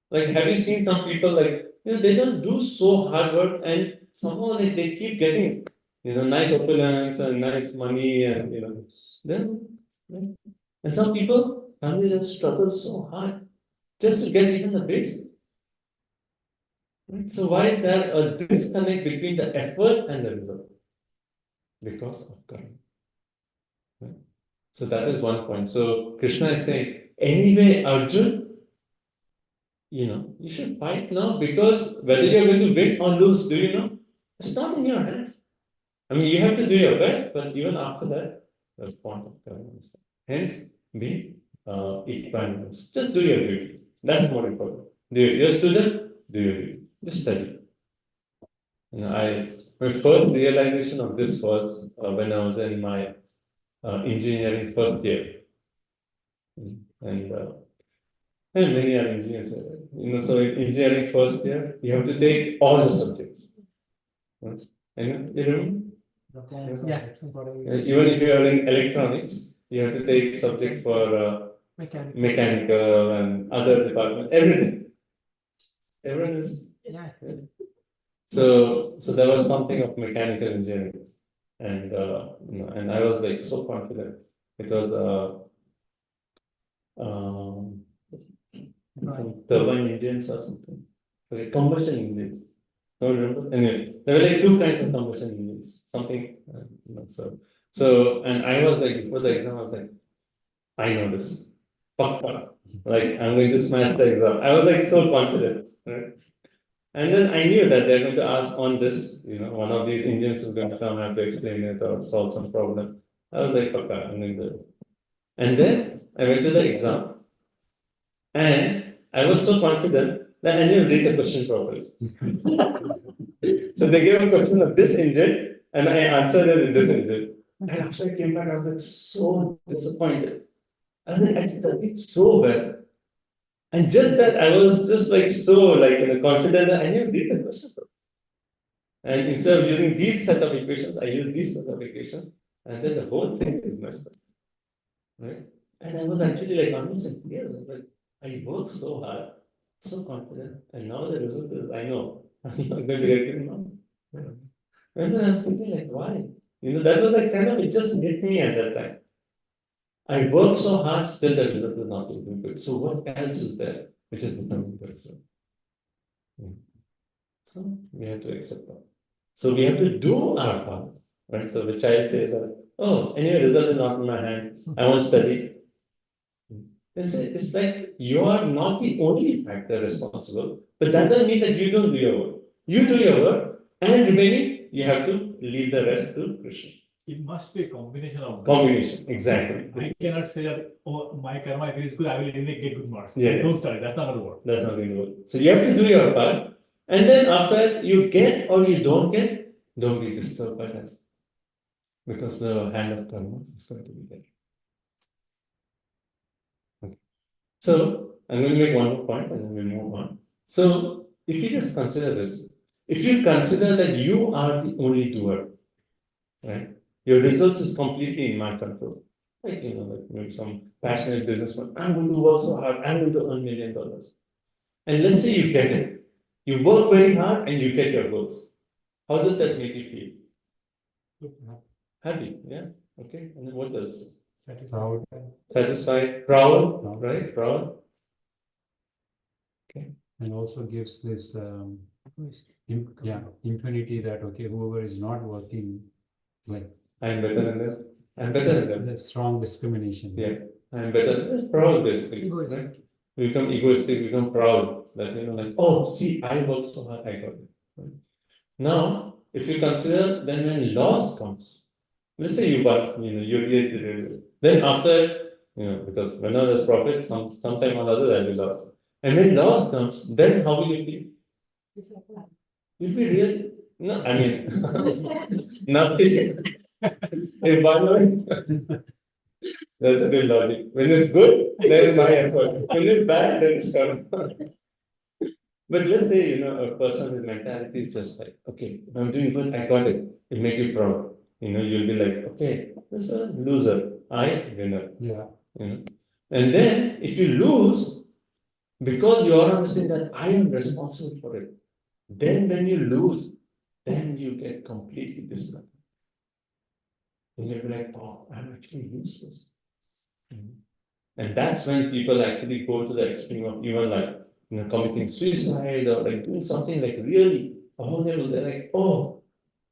Like, have you seen some people like, they don't do so hard work and somehow like they keep getting, nice opulence and nice money and, then, and some people, families have struggled so hard just to get even the basics. Right? So why is there a disconnect between the effort and the result? Because of karma. Right? So that is one point. So Krishna is saying, anyway, Arjun, you should fight now because whether you're going to win or lose, do you know? It's not in your hands. I mean, you have to do your best, but even after that, that's point of karma. Hence, be equanimous. Just do your duty. That's more important. You're a student, do your duty. Just study. My first realization of this was when I was in my engineering first year. And many are engineers. So in engineering first year, you have to take all the subjects. Right? And you remember? Yeah. Even if you are in electronics, you have to take subjects for mechanical and other departments, everything. Everyone is. Yeah. So there was something of mechanical engineering. And and I was like so confident. It was turbine engines or something, like combustion engines. Don't remember. Anyway, there were like two kinds of combustion engines. Something not so. So, and I was like before the exam, I was like, I know this. Pakka. Like I'm going to smash the exam. I was like so confident, right? And then I knew that they're going to ask on this, one of these engines is going to come and have to explain it or solve some problem. I was like, okay, I'm going to do it. And then I went to the exam and I was so confident that I didn't read the question properly. So they gave a question of this engine and I answered it in this engine. And after I came back, I was like so disappointed. I was like, I studied so well. And just that I was just like so like confident that I didn't read the question properly. And instead of using these set of equations, I use these set of equations, and then the whole thing is messed up. Right? And I was actually like almost in tears. I was like, I worked so hard, so confident, and now the result is I know I'm not going to get it now. And then I was thinking, like, why? That was like kind of it just hit me at that time. I worked so hard, still the result is not looking good. So what else is there which is becoming the result? So we have to accept that. So we have to do our part, right? So the child says, "Oh, anyway, result is not in my hands. I won't study." It's like you are not the only factor responsible, but that doesn't mean that you don't do your work. You do your work, and remaining, you have to leave the rest to Krishna. It must be a combination of both. Combination, exactly. I cannot say that, oh, my karma if it is good, I will anyway get good marks. Yeah. Don't study, that's not going to work. That's not going to work. So you have to do your part, and then after you get or you don't get, don't be disturbed by that, because the hand of karma is going to be there. Okay. So I'm going to make one more point and then we'll move on. So if you just consider this, if you consider that you are the only doer, right? Your results is completely in my control. Like, like maybe some passionate businessman, I'm going to work so hard, I'm going to earn $1 million. And let's say you get it. You work very hard and you get your goals. How does that make you feel? Happy, yeah? Okay. And then what does? Proud. Satisfied, proud, right? Proud. Okay. And also gives this impunity that okay, whoever is not working, like I'm better than this. I'm better than that. the strong discrimination. Yeah. I'm better than this. Proud, basically. Egoistic. Right? We become egoistic, we become proud. That, like, oh, see, I worked so hard, I got it. Right? Now, if you consider, then when loss comes, let's say you won, you get it. Then after, because whenever there's profit, sometime or other there will be loss. And when loss comes, then how will you feel? You'll be real. No, I mean, nothing. If one way, that's a good logic. When it's good, then my effort. When it's bad, then it's karma. But let's say, a person with mentality is just like, okay, if I'm doing good, I got it. It'll make you proud. You'll be like, okay, this is a loser. I winner. Yeah. And then if you lose, because you are understanding that I am responsible for it, then when you lose, then you get completely disheartened. And you'll be like, oh, I'm actually useless. And that's when people actually go to the extreme of even like, committing suicide or like doing something like really horrible. They're like, oh,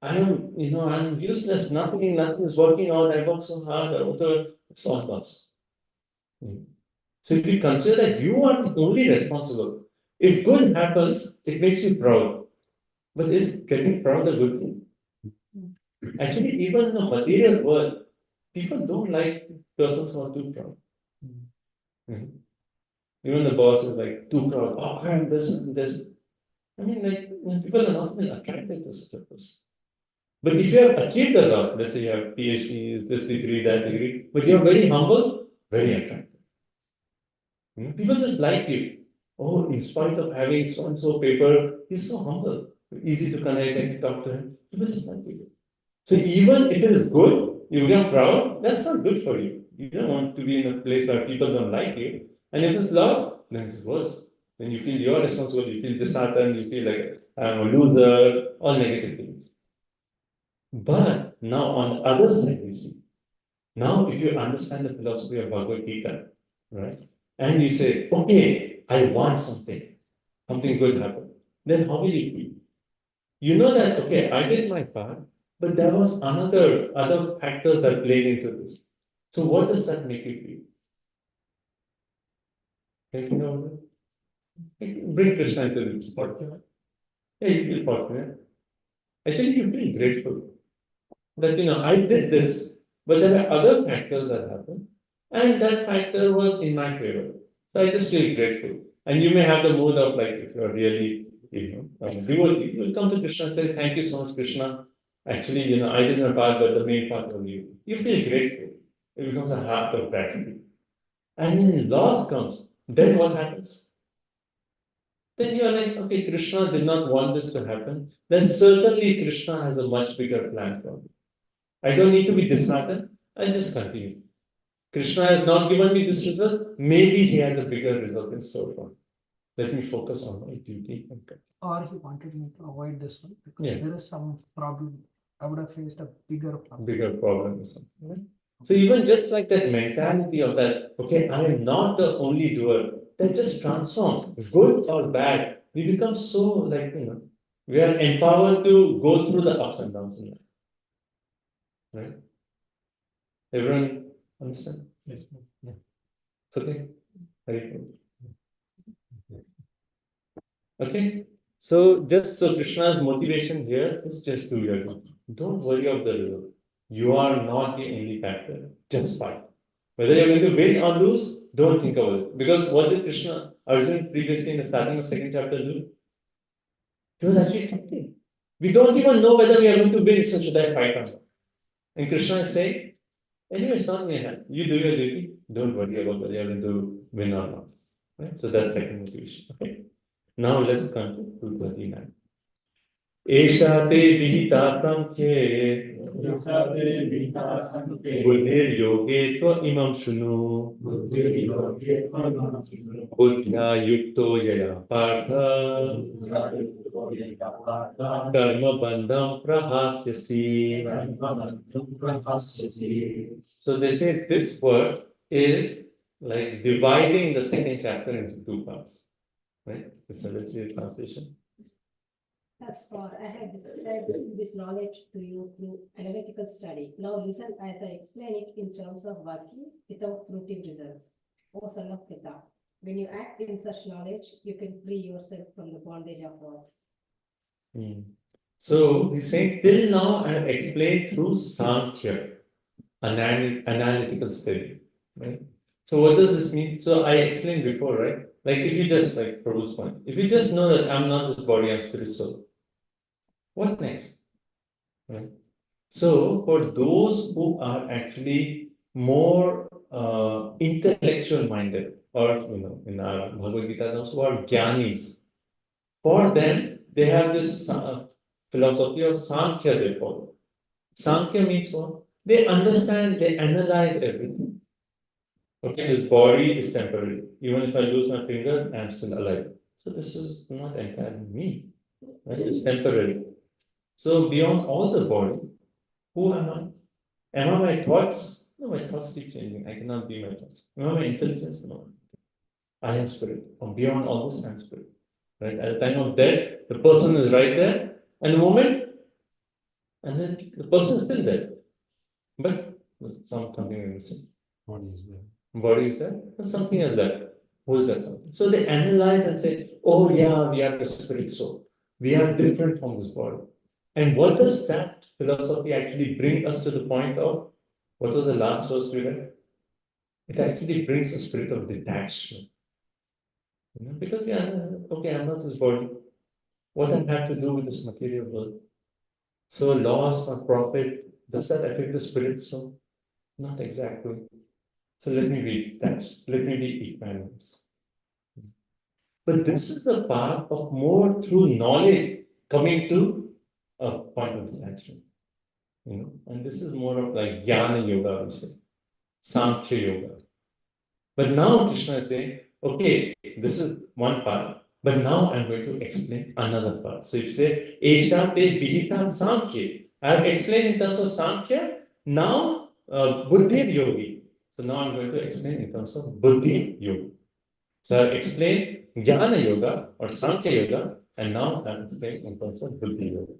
I'm useless, nothing is working out, I work so hard, or whatever, it's all lost. So if you consider that you are the only responsible, if good happens, it makes you proud. But is getting proud a good thing? Actually, even in the material world, people don't like persons who are too proud. Even the boss is like too proud. Oh, I am this and this. I mean, like people are not even attracted to such a person. But if you have achieved a lot, let's say you have PhDs, this degree, that degree, but you're very humble, very attractive. People just like you. Oh, in spite of having so and so paper, he's so humble, easy to connect and talk to him. People just like you. So even if it is good, you become proud, that's not good for you. You don't want to be in a place where people don't like you. And if it's lost, then it's worse. Then you feel you're responsible, you feel disheartened, you feel like I'm a loser, all negative things. But now on the other side, you see, now if you understand the philosophy of Bhagavad Gita, right, and you say, okay, I want something good happen, then how will you feel? You know that, okay, I did my part, but there was other factors that played into this. So what does that make you feel? Can you think about it? Bring Krishna into this fortunate. Yeah, you feel fortunate. Actually, you feel grateful that, I did this, but there are other factors that happened, and that factor was in my favor. So I just feel grateful. And you may have the mood of like, if you're really, devotee, you will come to Krishna and say, thank you so much, Krishna. Actually, I did my part, but the main part was you. You feel grateful. It becomes a heart of gratitude. And when loss comes, then what happens? Then you are like, okay, Krishna did not want this to happen. Then certainly Krishna has a much bigger plan for me. I don't need to be disheartened. I'll just continue. Krishna has not given me this result. Maybe he has a bigger result in store for me. Let me focus on my duty and continue. Or he wanted me to avoid this one because Yeah. there is some problem. I would have faced a bigger problem. Bigger problem or something. Right? So even just like that mentality of that, okay, I am not the only doer, that just transforms, good or bad. We become so like, we are empowered to go through the ups and downs in life. Right? Everyone understand? Yes. It's okay. Very good. Okay. So just so Krishna's motivation here is just do your job. Don't worry about the result. You are not the only factor. Just fight. Whether you're going to win or lose, don't think about it. Because what did Krishna, Arjuna previously in the starting of second chapter do? He was actually thinking. We don't even know whether we are going to win, so should I fight or not? And Krishna is saying, anyway, it's not in your hand. You do your duty. Don't worry about whether you're going to win or not. Right? So that's second motivation. Okay. Now let's come to 239. Esha te vihita samkhye buddhir yoge tva imam shunu buddhya yukto yaya partha karma bandham prahasyasi. So they say this verse is like dividing the second chapter into two parts. Right? It's a literal translation. Thus far, I have described this knowledge to you through analytical study. Now listen as I explain it in terms of working without fruitive results. O son of Pita, when you act in such knowledge, you can free yourself from the bondage of works. So he's saying, till now I have explained through Sankhya, analytical study. Right? So what does this mean? So I explained before, right? Like if you just like Prabhu's point, if you just know that I'm not this body, I'm spirit soul, what next? Right? So for those who are actually more intellectual minded, or in our Bhagavad Gita terms, who are jnanis, for them they have this philosophy of Sankhya they follow. Sankhya means what? They understand, they analyze everything. Okay, this body is temporary. Even if I lose my finger, I'm still alive. So this is not entirely me. Right? It's temporary. So beyond all the body, who am I? Am I my thoughts? No, my thoughts keep changing. I cannot be my thoughts. Am I my intelligence? No. I am spirit. From beyond all this, I am spirit. Right? At the time of death, the person is right there, and the moment, and then the person is still there. But something is missing. Body is there. Body is there, but something is there. Who is that something? So they analyze and say, oh yeah, we are the spirit soul. We are different from this body. And what does that philosophy actually bring us to the point of? What was the last verse we read? It actually brings a spirit of detachment. Because we are, okay, I'm not this body. What I have to do with this material world? So loss or profit, does that affect the spirit soul? Not exactly. So let me be detached. Let me be equanimous. But this is a path of more through knowledge coming to a point of detachment. And this is more of like Jnana Yoga, we say, Sankhya Yoga. But now Krishna is saying, okay, this is one part, but now I'm going to explain another part. So if you say, Esha te vihita Sankhya, I have explained in terms of Sankhya. Now, Buddhi Yogi. So now I'm going to explain in terms of Buddhi Yoga. So I've explained Jnana Yoga or Sankhya Yoga, and now I'm explaining in terms of Buddhi Yoga.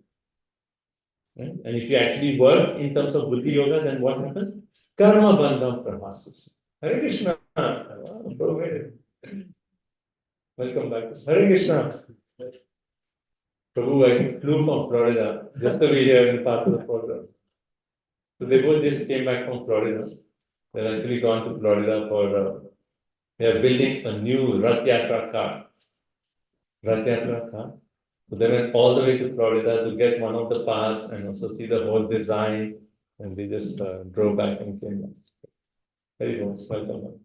Right? And if you actually work in terms of Buddhi Yoga, then what happens? Karma Bandham Prabhasis. Hare Krishna. Go ahead. Welcome back. Hare Krishna. Prabhu, I flew from Florida just to be here in part of the program. So they both just came back from Florida. They've actually gone to Florida for, they are building a new Rath Yatra car. Rath Yatra car. So they went all the way to Florida to get one of the parts and also see the whole design. And they just drove back and came back. Very good. Welcome.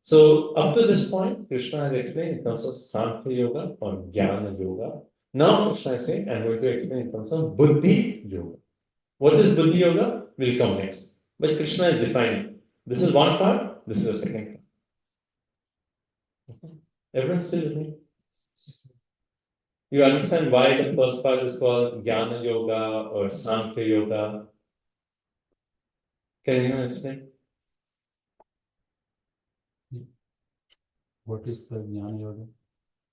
So up to this point, Krishna has explained in terms of Sankhya Yoga or Jnana Yoga. Now Krishna is saying, I'm going to explain in terms of Buddhi Yoga. What is Buddhi Yoga? Will come next. But Krishna is defining. This is one part, this is the second part. Okay. Everyone still with me? You understand why the first part is called Jnana Yoga or Sankhya Yoga? Can anyone explain? What is the Jnana Yoga?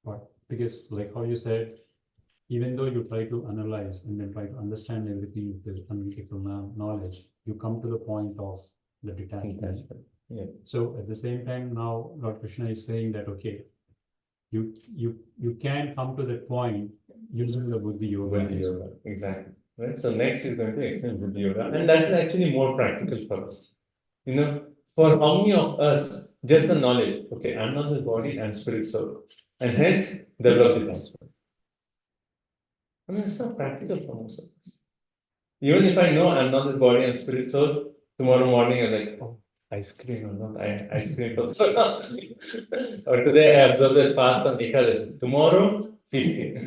What? Because like how you said, even though you try to analyze and then try to understand everything with this analytical knowledge, you come to the point of the detachment. Yeah. So at the same time, now Lord Krishna is saying that okay, you can come to that point using the Buddhi Yoga. Buddhi Yoga, exactly. Right. So next is going to explain Buddhi Yoga, and that's actually more practical for us. You know, for how many of us just the knowledge? Okay, I'm not the body, I'm spirit soul, and hence develop detachment. I mean, it's not practical for most of us. Even if I know I'm not this body, I'm spirit soul, tomorrow morning I'm like, oh, ice cream or not, ice cream for so long. Or today I observed that fast on Ekadashi. Tomorrow, feasting.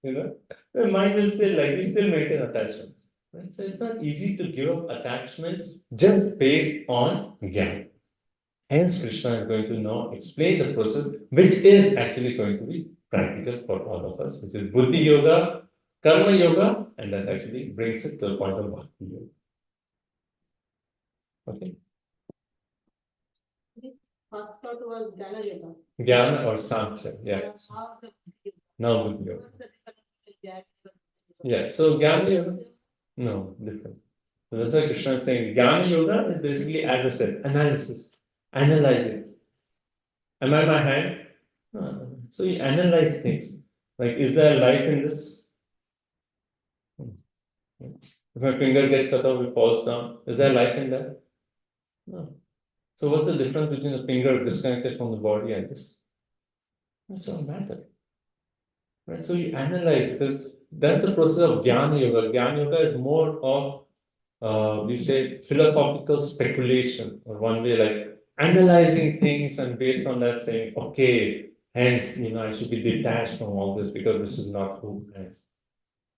You know, the mind will still like we still maintain attachments. Right? So it's not easy to give up attachments just based on jnana. Hence, Krishna is going to now explain the process, which is actually going to be practical for all of us, which is Buddhi Yoga, Karma Yoga, and that actually brings it to the point of Bhakti Yoga. Okay. First part was Jnana Yoga. Jnana or Sankhya, yeah. Now the Now Buddhi Yoga. what's the difference between Jnana and Yeah, so Jnana Yoga, no, different. So that's why Krishna is saying Jnana Yoga is basically, as I said, analysis. Analyzing. Am I my hand? No. So you analyze things. Like, is there life in this? If my finger gets cut off, it falls down. Is there life in that? No. So what's the difference between the finger disconnected from the body and this? It doesn't matter. Right? So you analyze because that's the process of Jnana Yoga. Jnana Yoga is more of we say philosophical speculation, or one way like analyzing things and based on that saying, okay, hence I should be detached from all this because this is not who I am.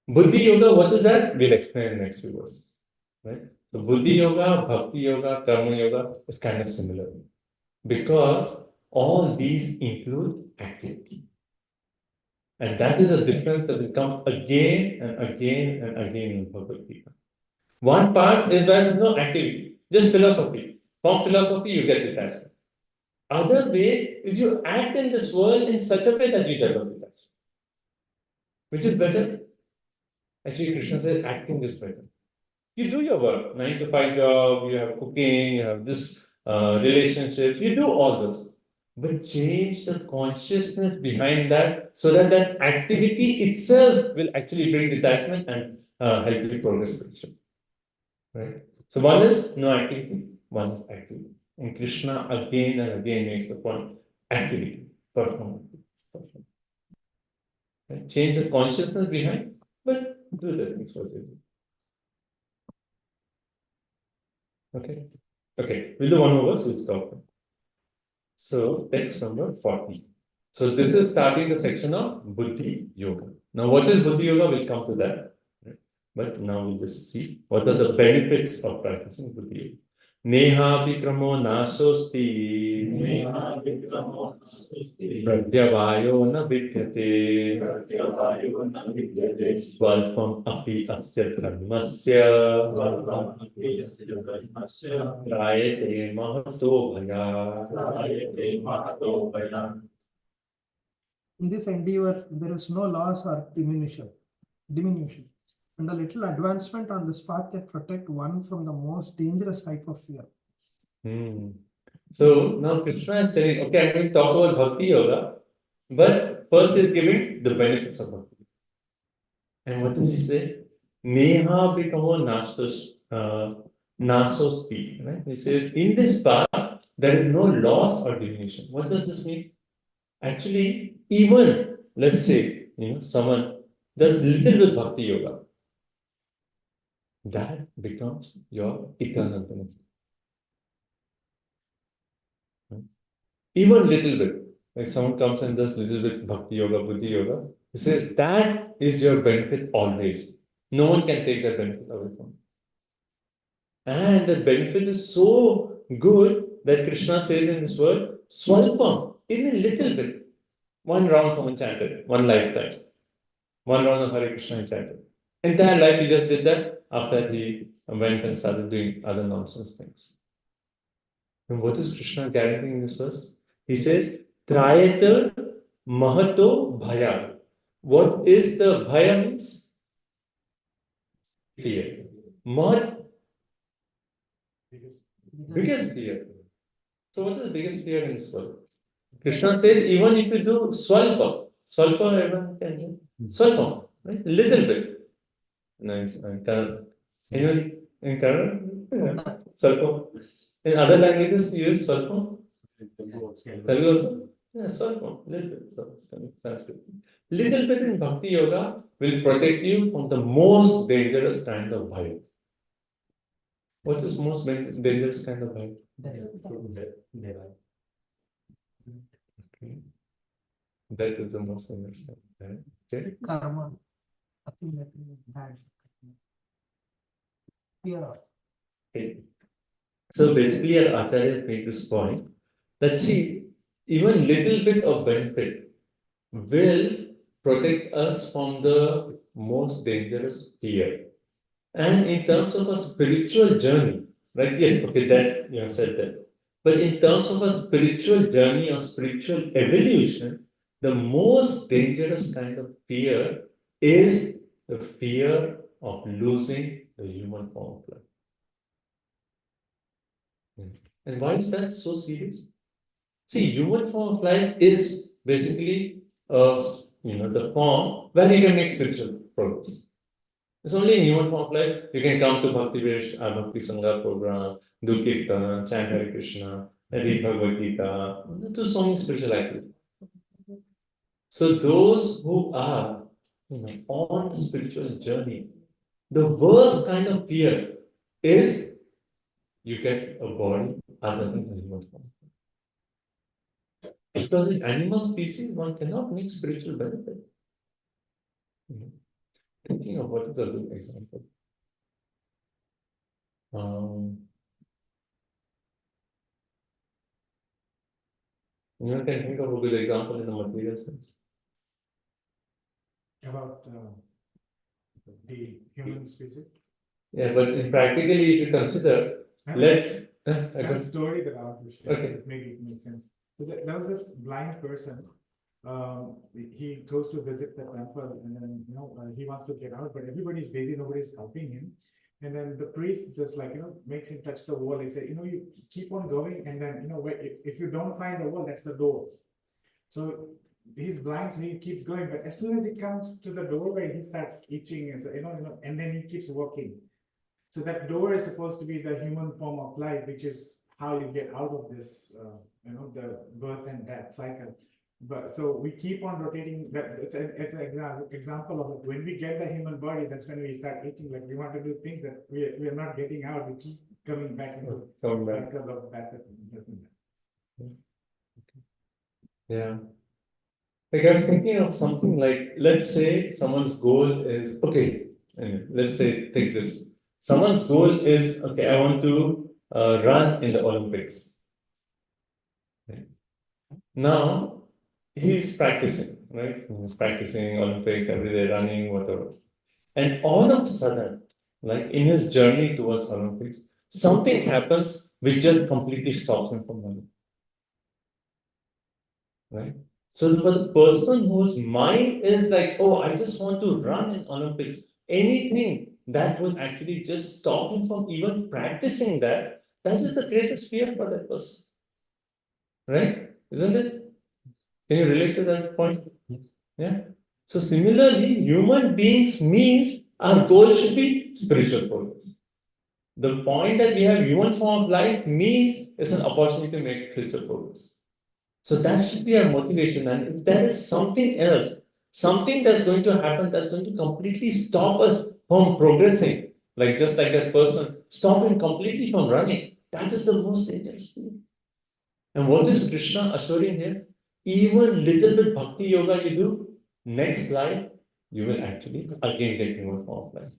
Buddhi Yoga, what is that? We'll explain in the next few verses. Right? So Buddhi Yoga, Bhakti Yoga, Karma Yoga is kind of similar because all these include activity. And that is a difference that will come again and again and again in Bhagavad Gita. One part is where there is no activity, just philosophy. From philosophy, you get detachment. Other way is you act in this world in such a way that you develop detachment. Which is better? Actually, Krishna says acting is better. You do your work, 9 to 5 job, you have cooking, you have this relationship, you do all those. But change the consciousness behind that so that that activity itself will actually bring detachment and help you progress spiritually. Right? So one is no activity, one is activity. And Krishna again and again makes the point, activity, performance. Right? Change the consciousness behind, but do the things what you do. Okay. Okay, we'll do one more verse, we'll stop. So text number 40. So this is starting the section of Buddhi Yoga. Now what is Buddhi Yoga? We'll come to that. But now we'll just see what are the benefits of practicing Buddhi Yoga. नेहाभिक्रमो नाशोऽस्ति प्रत्यवायो न विद्यते स्वल्पम् अपि अस्य धर्मस्य त्रायते महतो भयात्. In this endeavor, there is no loss or diminution. And a little advancement on this path can protect one from the most dangerous type of fear. So now Krishna is saying, okay, I'm going to talk about Bhakti Yoga, but first he's giving the benefits of Bhakti. And what does he say? Neha Bhikamo Nasosti. Right? He says, in this path, there is no loss or diminution. What does this mean? Actually, even, let's say, someone does little bit Bhakti Yoga, that becomes your eternal benefit. Even little bit, like someone comes and does little bit Bhakti Yoga, Buddhi Yoga, he says that is your benefit always. No one can take that benefit away from you. And that benefit is so good that Krishna says in this word, Swalpam, in a little bit. One round someone chanted, one lifetime. One round of Hare Krishna he chanted. Entire life he just did that. After that he went and started doing other nonsense things. And what is Krishna guaranteeing in this verse? He says, Trayata Mahato Bhaya. What is the Bhaya means? Fear. Mahat, biggest fear. So what is the biggest fear in this world? Krishna said, even if you do Swalpa, everyone can do. Swalpa, right? Little bit. No, in Kannada. Anyone in Kannada? Yeah. Swalpa. In other languages, you use Swalpa? Telugu also? Yeah, Swalpa. Little bit. So, Sanskrit. Little bit in Bhakti Yoga will protect you from the most dangerous kind of bhaya. What is most dangerous kind of bhaya? Okay. That is the most dangerous kind of bhaya. Okay. Karma. Nothing that is bad. Fear of. Okay. So basically, our Acharyas made this point that see, even little bit of benefit will protect us from the most dangerous fear. And in terms of a spiritual journey, right? Yes, okay, that you have said that. But in terms of a spiritual journey or spiritual evolution, the most dangerous kind of fear is the fear of losing the human form of life. And why is that so serious? See, human form of life is basically the form where you can make spiritual progress. It's only in human form of life you can come to Bhakti Vish, Bhakti Sangha program, do Kirtan, chant Hare Krishna, read Bhagavad Gita, do so many spiritual activities. So those who are on the spiritual journey, the worst kind of fear is you get a body other than the human form. Because in animal species, one cannot make spiritual benefit. Thinking of what is a good example. You can think of a good example in the material sense. About the human species. Yeah, but practically, if you consider, let's. I have a story that I want to share. Okay. Maybe it makes sense. So there was this blind person. He goes to visit the temple, and then he wants to get out, but everybody's busy, nobody's helping him. And then the priest just makes him touch the wall. They say, you keep on going, and then if you don't find the wall, that's the door. So he's blind, so he keeps going. But as soon as he comes to the doorway, he starts itching, and so and then he keeps walking. So that door is supposed to be the human form of life, which is how you get out of this, the birth and death cycle. But so we keep on rotating. That it's an example of it. When we get the human body, that's when we start itching. Like we want to do things that we are not getting out. We keep coming back into the cycle of death. Yeah. Like I was thinking of something like, let's say someone's goal is, okay, let's say, take this. Someone's goal is, okay, I want to run in the Olympics. Right? Now he's practicing, right? He's practicing Olympics every day, running, whatever. And all of a sudden, like in his journey towards Olympics, something happens which just completely stops him from running. Right? So for the person whose mind is like, oh, I just want to run in Olympics, anything that will actually just stop him from even practicing that, that is the greatest fear for that person. Right? Isn't it? Can you relate to that point? Yeah. So similarly, human beings means our goal should be spiritual progress. The point that we have human form of life means it's an opportunity to make spiritual progress. So that should be our motivation. And if there is something else, something that's going to happen that's going to completely stop us from progressing, like just like that person, stop him completely from running, that is the most dangerous thing. And what is Krishna assuring here? Even little bit bhakti yoga you do, next life, you will actually again get human form of life.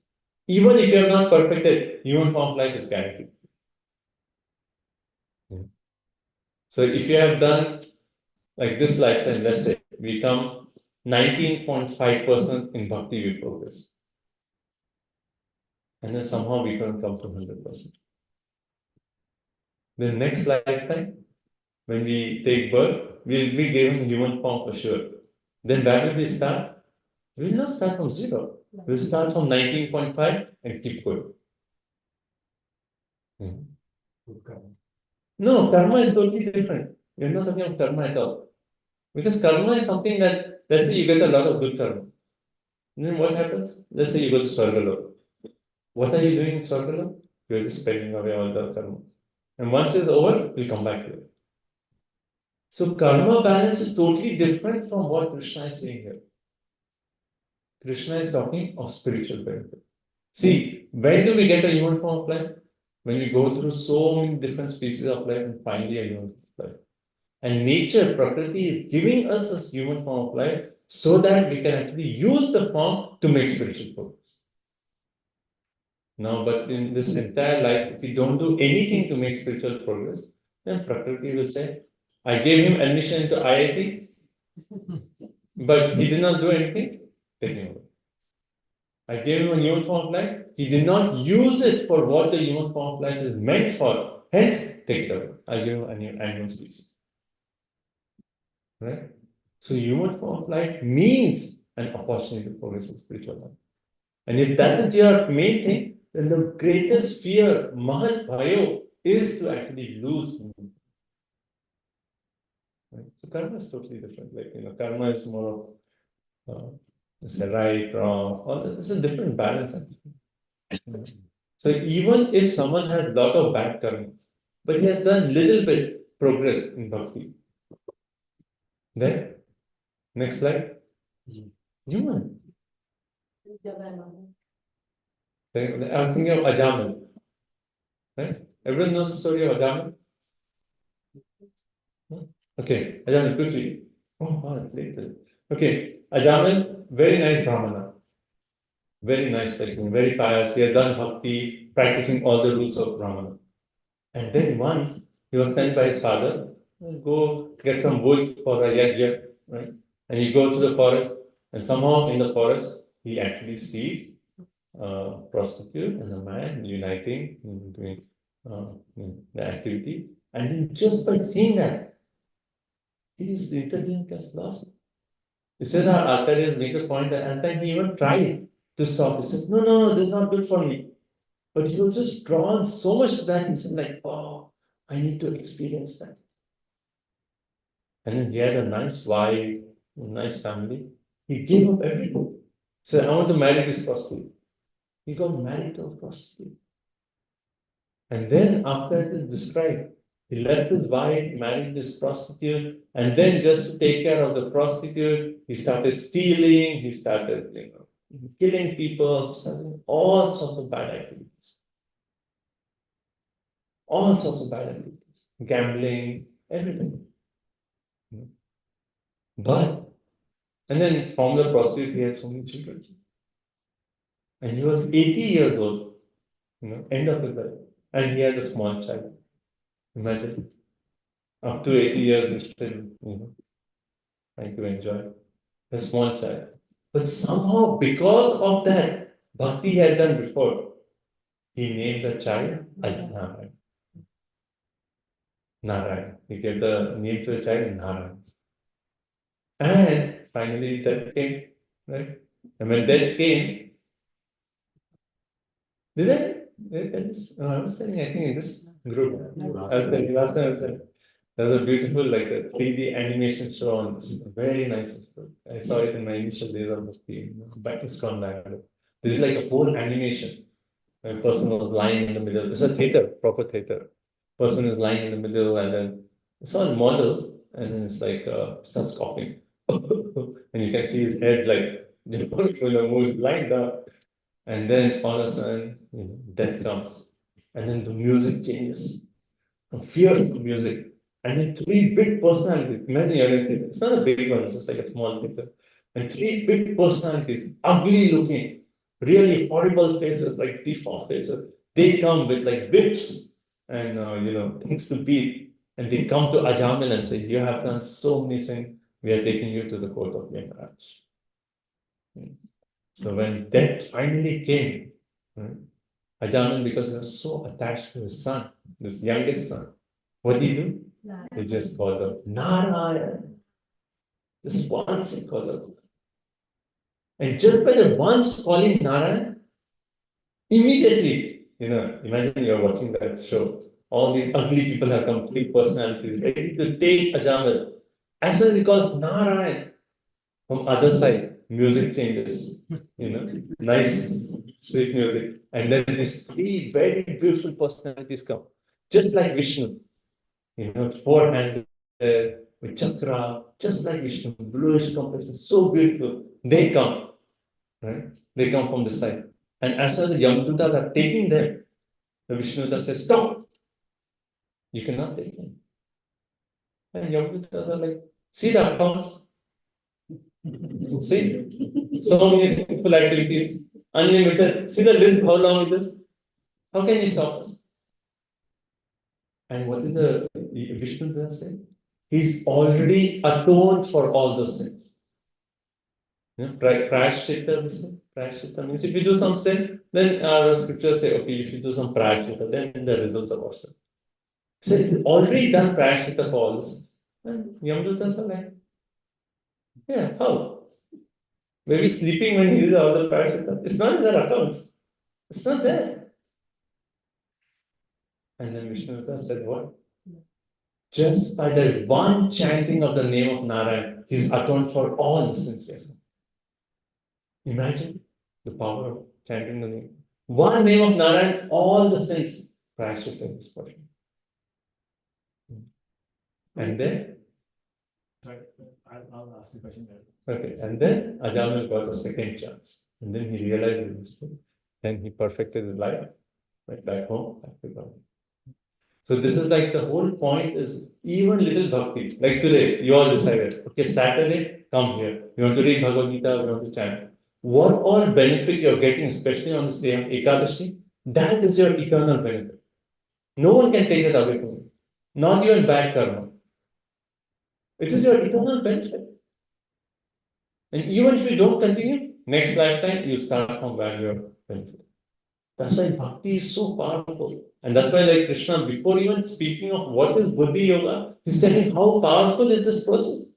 Even if you have not perfected, human form of life is guaranteed. So if you have done like this lifetime, let's say we come 19.5% in bhakti we progress. And then somehow we can come to 100%. The next lifetime, when we take birth, we'll be given human form for sure. Then where will we start? We will not start from zero. We'll start from 19.5 and keep going. No, karma is totally different. We're not talking about karma at all. Because karma is something that, let's say you get a lot of good karma. And then what happens? Let's say you go to Swargalok. What are you doing in Swargalok? You're just spending away all the karma. And once it's over, we'll come back here. So karma balance is totally different from what Krishna is saying here. Krishna is talking of spiritual benefit. See, when do we get a human form of life? When we go through so many different species of life and finally a human form of life. And nature, Prakriti is giving us a human form of life so that we can actually use the form to make spiritual progress. Now, but in this entire life, if we don't do anything to make spiritual progress, then Prakriti will say, I gave him admission into IIT, but he did not do anything, take him away. I gave him a human form of life, he did not use it for what the human form of life is meant for, hence, take it away. I'll give him a new animal species. Right? So human form of life means an opportunity to progress in spiritual life. And if that is your main thing, then the greatest fear, Mahat Bhayo, is to actually lose. Right? So karma is totally different. Like, karma is more of it's a right, wrong, or it's a different balance. So even if someone has a lot of bad karma, but he has done little bit progress in bhakti, then next slide, human. I was thinking of Ajamal. Right? Everyone knows the story of Ajamal? Okay, Ajamal, quickly. Oh, wow, later. Okay, Ajamal, very nice Brahmana. Very nice, like, very pious. He has done bhakti, practicing all the rules of Brahmana. And then once he was sent by his father, go get some wood for a yajna, right? And he goes to the forest, and somehow in the forest, he actually sees a prostitute and a man uniting, doing the activity. And then just by seeing that, his intelligence gets lost. He said, our Acharyas make a point that at the time he even tried to stop. He said, no, this is not good for me. But he was just drawn so much to that, he said, like, oh, I need to experience that. And then he had a nice wife, a nice family. He gave up everything. He said, I want to marry this prostitute. He got married to a prostitute. And then after it is described, he left his wife, married this prostitute, and then just to take care of the prostitute, he started stealing, he started killing people, started all sorts of bad activities. All sorts of bad activities, gambling, everything. But, and then from the prostitute, he had so many children. And he was 80 years old, end of his life. and he had a small child. Imagine, up to 80 years, he's still, trying to enjoy a small child. But somehow, because of that bhakti he had done before, he named the child Narayan. Narayan. He gave the name to the child Narayan. And finally, death came, right? And when death came, I was telling, I think in this group, I was telling last time, I was saying, there's a beautiful, like a 3D animation show on this, very nice. I saw it in my initial days of the team, but it's gone back. This is like a whole animation. A person was lying in the middle. It's a theater, proper theater. Person is lying in the middle, and then it's all models, and then it's like starts coughing, and you can see his head like moves lying down, and then all of a sudden, death comes, and then the music changes, fierce music, and then three big personalities. Imagine you're in a theater. It's not a big one; it's just like a small theater, and three big personalities, ugly looking, really horrible faces, like deformed faces. They come with like whips and things to beat, and they come to Ajamil and say, "You have done so many things. We are taking you to the court of Yamaraj." So when death finally came, Ajamil, because he was so attached to his son, his youngest son, what did he do? He just called him Narayan. Just once he called him. And just by the once calling Narayan, immediately, imagine you're watching that show. All these ugly people have come, three personalities, ready to take Ajamil. As soon as he calls Narayan, from other side, music changes. Nice, sweet music. And then these three very beautiful personalities come. Just like Vishnu. Four-handed, with chakra, just like Vishnu, bluish complexion, so beautiful. They come. Right? They come from the side. And as soon as the Yamadutas are taking them, the Vishnuduta says, "Stop! You cannot take them." And Yamadutas are like, "See the accounts? See? So many simple activities, unlimited. See the list, how long it is? How can you stop us?" And what did the Vishnuduta say? He's already atoned for all those things. Prayaschitta, we say. Prayaschitta means if you do some sin, then our scriptures say, okay, if you do some prayaschitta, then the results are washed. So he's already done prayaschitta for all this. And Yamadutas are like, yeah, how? Maybe sleeping when he did all the prayaschitta. It's not in their accounts. It's not there. And then Vishnuduta said, what? Just by the one chanting of the name of Narayan, he's atoned for all the sins. Yes. Imagine the power of chanting the name. One name of Narayan, all the sins. Prayaschitta is for him. And then, Sorry, I'll ask the question there. okay, and then Ajamil got a second chance. And then he realized his mistake. Then he perfected his life, went back home, back to God. So this is like the whole point is even little bhakti. Like today, you all decided, okay, Saturday, come here. You want to read Bhagavad Gita, you want to chant. What all benefit you're getting, especially on this day of Ekadashi, that is your eternal benefit. No one can take it away from you. Not even bad karma. It is your eternal benefit. And even if you don't continue, next lifetime you start from where you're benefit. That's why bhakti is so powerful. And that's why, like Krishna, before even speaking of what is Buddhi Yoga, he's telling how powerful is this process.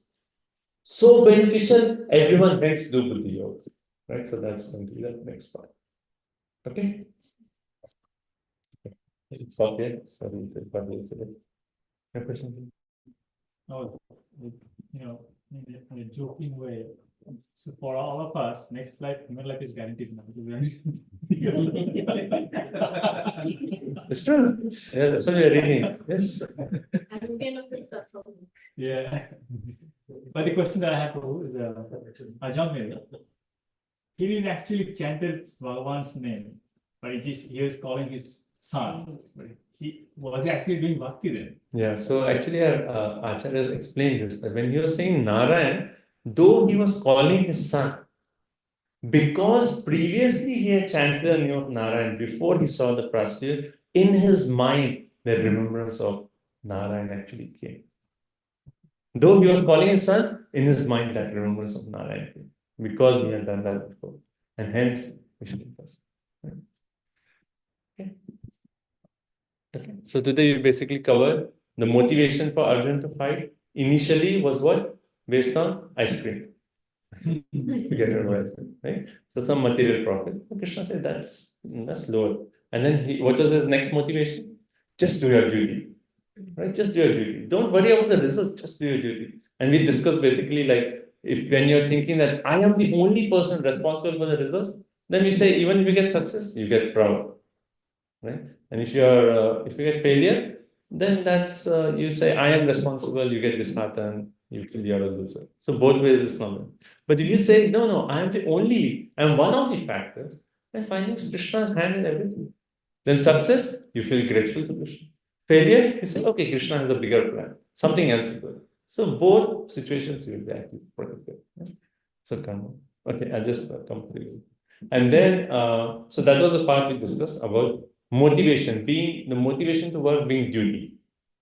So beneficial, everyone hence do Buddhi Yoga. Right? So that's going to be the next part. Okay? It's okay. Sorry, a question? No, in a joking way. So for all of us, next life, human life is guaranteed now. It's true. Yeah, that's what we are reading. Yes. And we cannot fix that problem. Yeah. But the question that I have for you is Ajamil. He didn't actually chanted Bhagavan's name, but he was calling his son. But was he actually doing bhakti then? Yeah, so actually our acharyas explained this, that when he was saying Narayan, though he was calling his son, because previously he had chanted the name of Narayan before he saw the Prasthya, in his mind, the remembrance of Narayan actually came. Though he was calling his son, in his mind, that remembrance of Narayan came. Because he had done that before. And hence, Vishnu does. Okay. Okay. So today we basically covered the motivation for Arjun to fight. Initially was what? Based on ice cream. You get it right, right? So some material profit. Krishna said that's lower. And then what was his next motivation? Just do your duty. Right? Just do your duty. Don't worry about the results, just do your duty. And we discussed basically like if when you're thinking that I am the only person responsible for the results, then we say even if you get success, you get proud. Right? And if you get failure, then that's you say I am responsible, you get disheartened, you feel you're a loser. So both ways is normal. But if you say no, I am one of the factors, then finally Krishna's hand in everything. Then success, you feel grateful to Krishna. Failure, you say, okay, Krishna has a bigger plan. Something else is good. So both situations you will be actually protected. Yeah? So karma. Okay, I'll just complete it. And then, so that was the part we discussed about motivation, being the motivation to work being duty.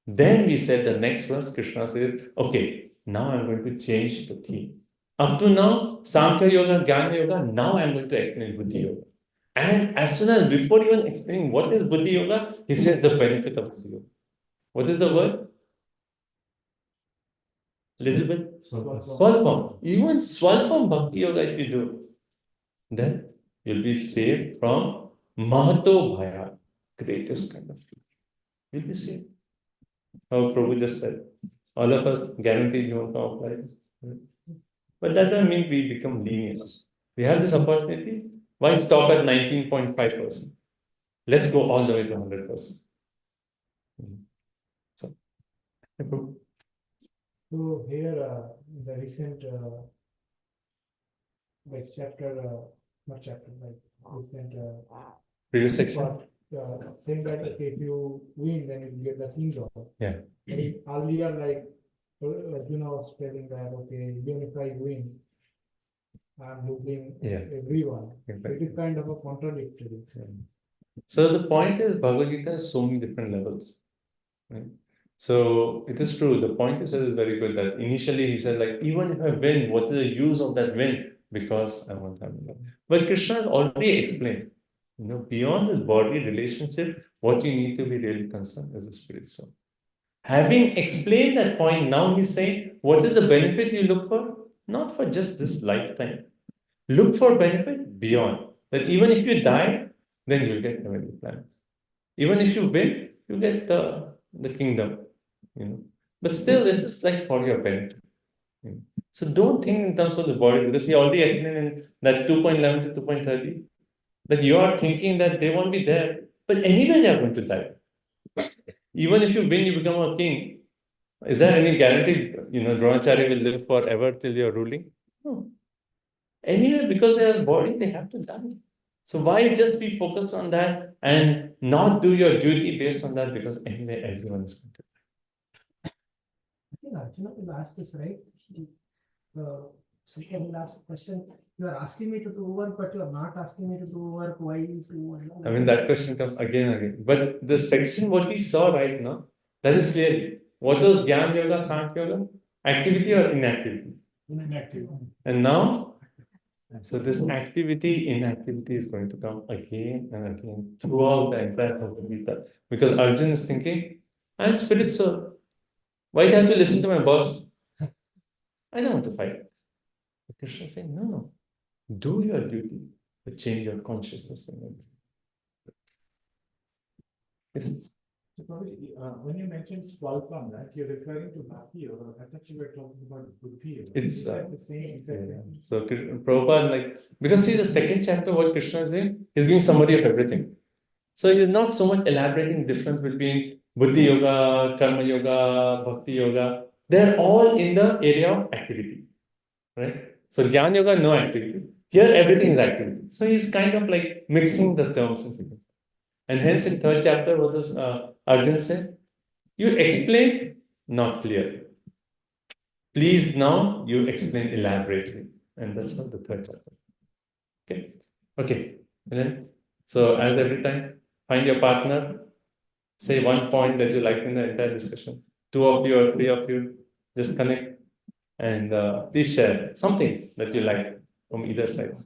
Then we said the next verse, Krishna said, okay, now I'm going to change the theme. Up to now, Sankhya Yoga, Jnana Yoga, now I'm going to explain Buddhi Yoga. And as soon as before even explaining what is Buddhi Yoga, he says the benefit of Buddhi Yoga. What is the word? Little bit? Swalpam. Even Swalpam Bhakti Yoga if you do, then you'll be saved from Mahato Bhaya, greatest kind of fear. You'll be saved. How Prabhu just said, all of us guarantee you won't come up like this. But that doesn't mean we become lenient. We have this opportunity. Why stop at 19.5%? Let's go all the way to 100%. So, Prabhu. So here, the recent, like chapter, not chapter, like recent, Previous section. part, saying that okay, if you win, then you get the kingdom. Yeah. Earlier, like, was telling that, okay, even if I win, I'm losing everyone. Exactly. It is kind of a contradictory. So the point is, Bhagavad Gita has so many different levels. Right? So it is true. The point you said is very good. That initially he said, like, even if I win, what is the use of that win? Because I want to have love. But Krishna has already explained. Beyond this body relationship, what you need to be really concerned is the spirit soul. Having explained that point, now he's saying, what is the benefit you look for? Not for just this lifetime. Look for benefit beyond. That even if you die, then you'll get heavenly planets. Even if you win, you get the kingdom. But still, it's just like for your benefit. So don't think in terms of the body, because he already explained in that 2.11 to 2.30 that you are thinking that they won't be there, but anyway they are going to die. Even if you win, you become a king. Is there any guarantee, Dronacharya will live forever till you're ruling? No. Anyway, because they have body, they have to die. So why just be focused on that and not do your duty based on that? Because anyway, everyone is going to die. I think Arjuna will ask this, right? Second last question. You are asking me to do work, but you are not asking me to do work. Why is do? I mean, that question comes again and again. But the section, what we saw right now, that is clear. What was Jnana Yoga, Sankhya Yoga? Activity or inactivity? Inactive. And now, so this activity, inactivity is going to come again and again throughout the entire Bhagavad Gita. Because Arjun is thinking, I'm spiritual. Why do I have to listen to my boss? I don't want to fight. But Krishna is saying, no. Do your duty, but change your consciousness. When you mentioned Swalpam, right, you're referring to Bhakti Yoga. I thought you were talking about Buddhi Yoga. It's Is that the same exact thing? So Prabhupada, because see the second chapter, what Krishna is doing, he's giving summary of everything. So he's not so much elaborating the difference between Buddhi Yoga, Karma Yoga, Bhakti Yoga. They're all in the area of activity, right? So Jnana Yoga, no activity. Here, everything is activity. So he's kind of like mixing the terms. And hence, in third chapter, what does Arjuna say? You explain, not clear. Please now you explain elaborately. And that's what the third chapter. Okay. And then, so as every time, find your partner, say one point that you liked in the entire discussion. 2 of you or 3 of you, just connect and please share something that you like from either side.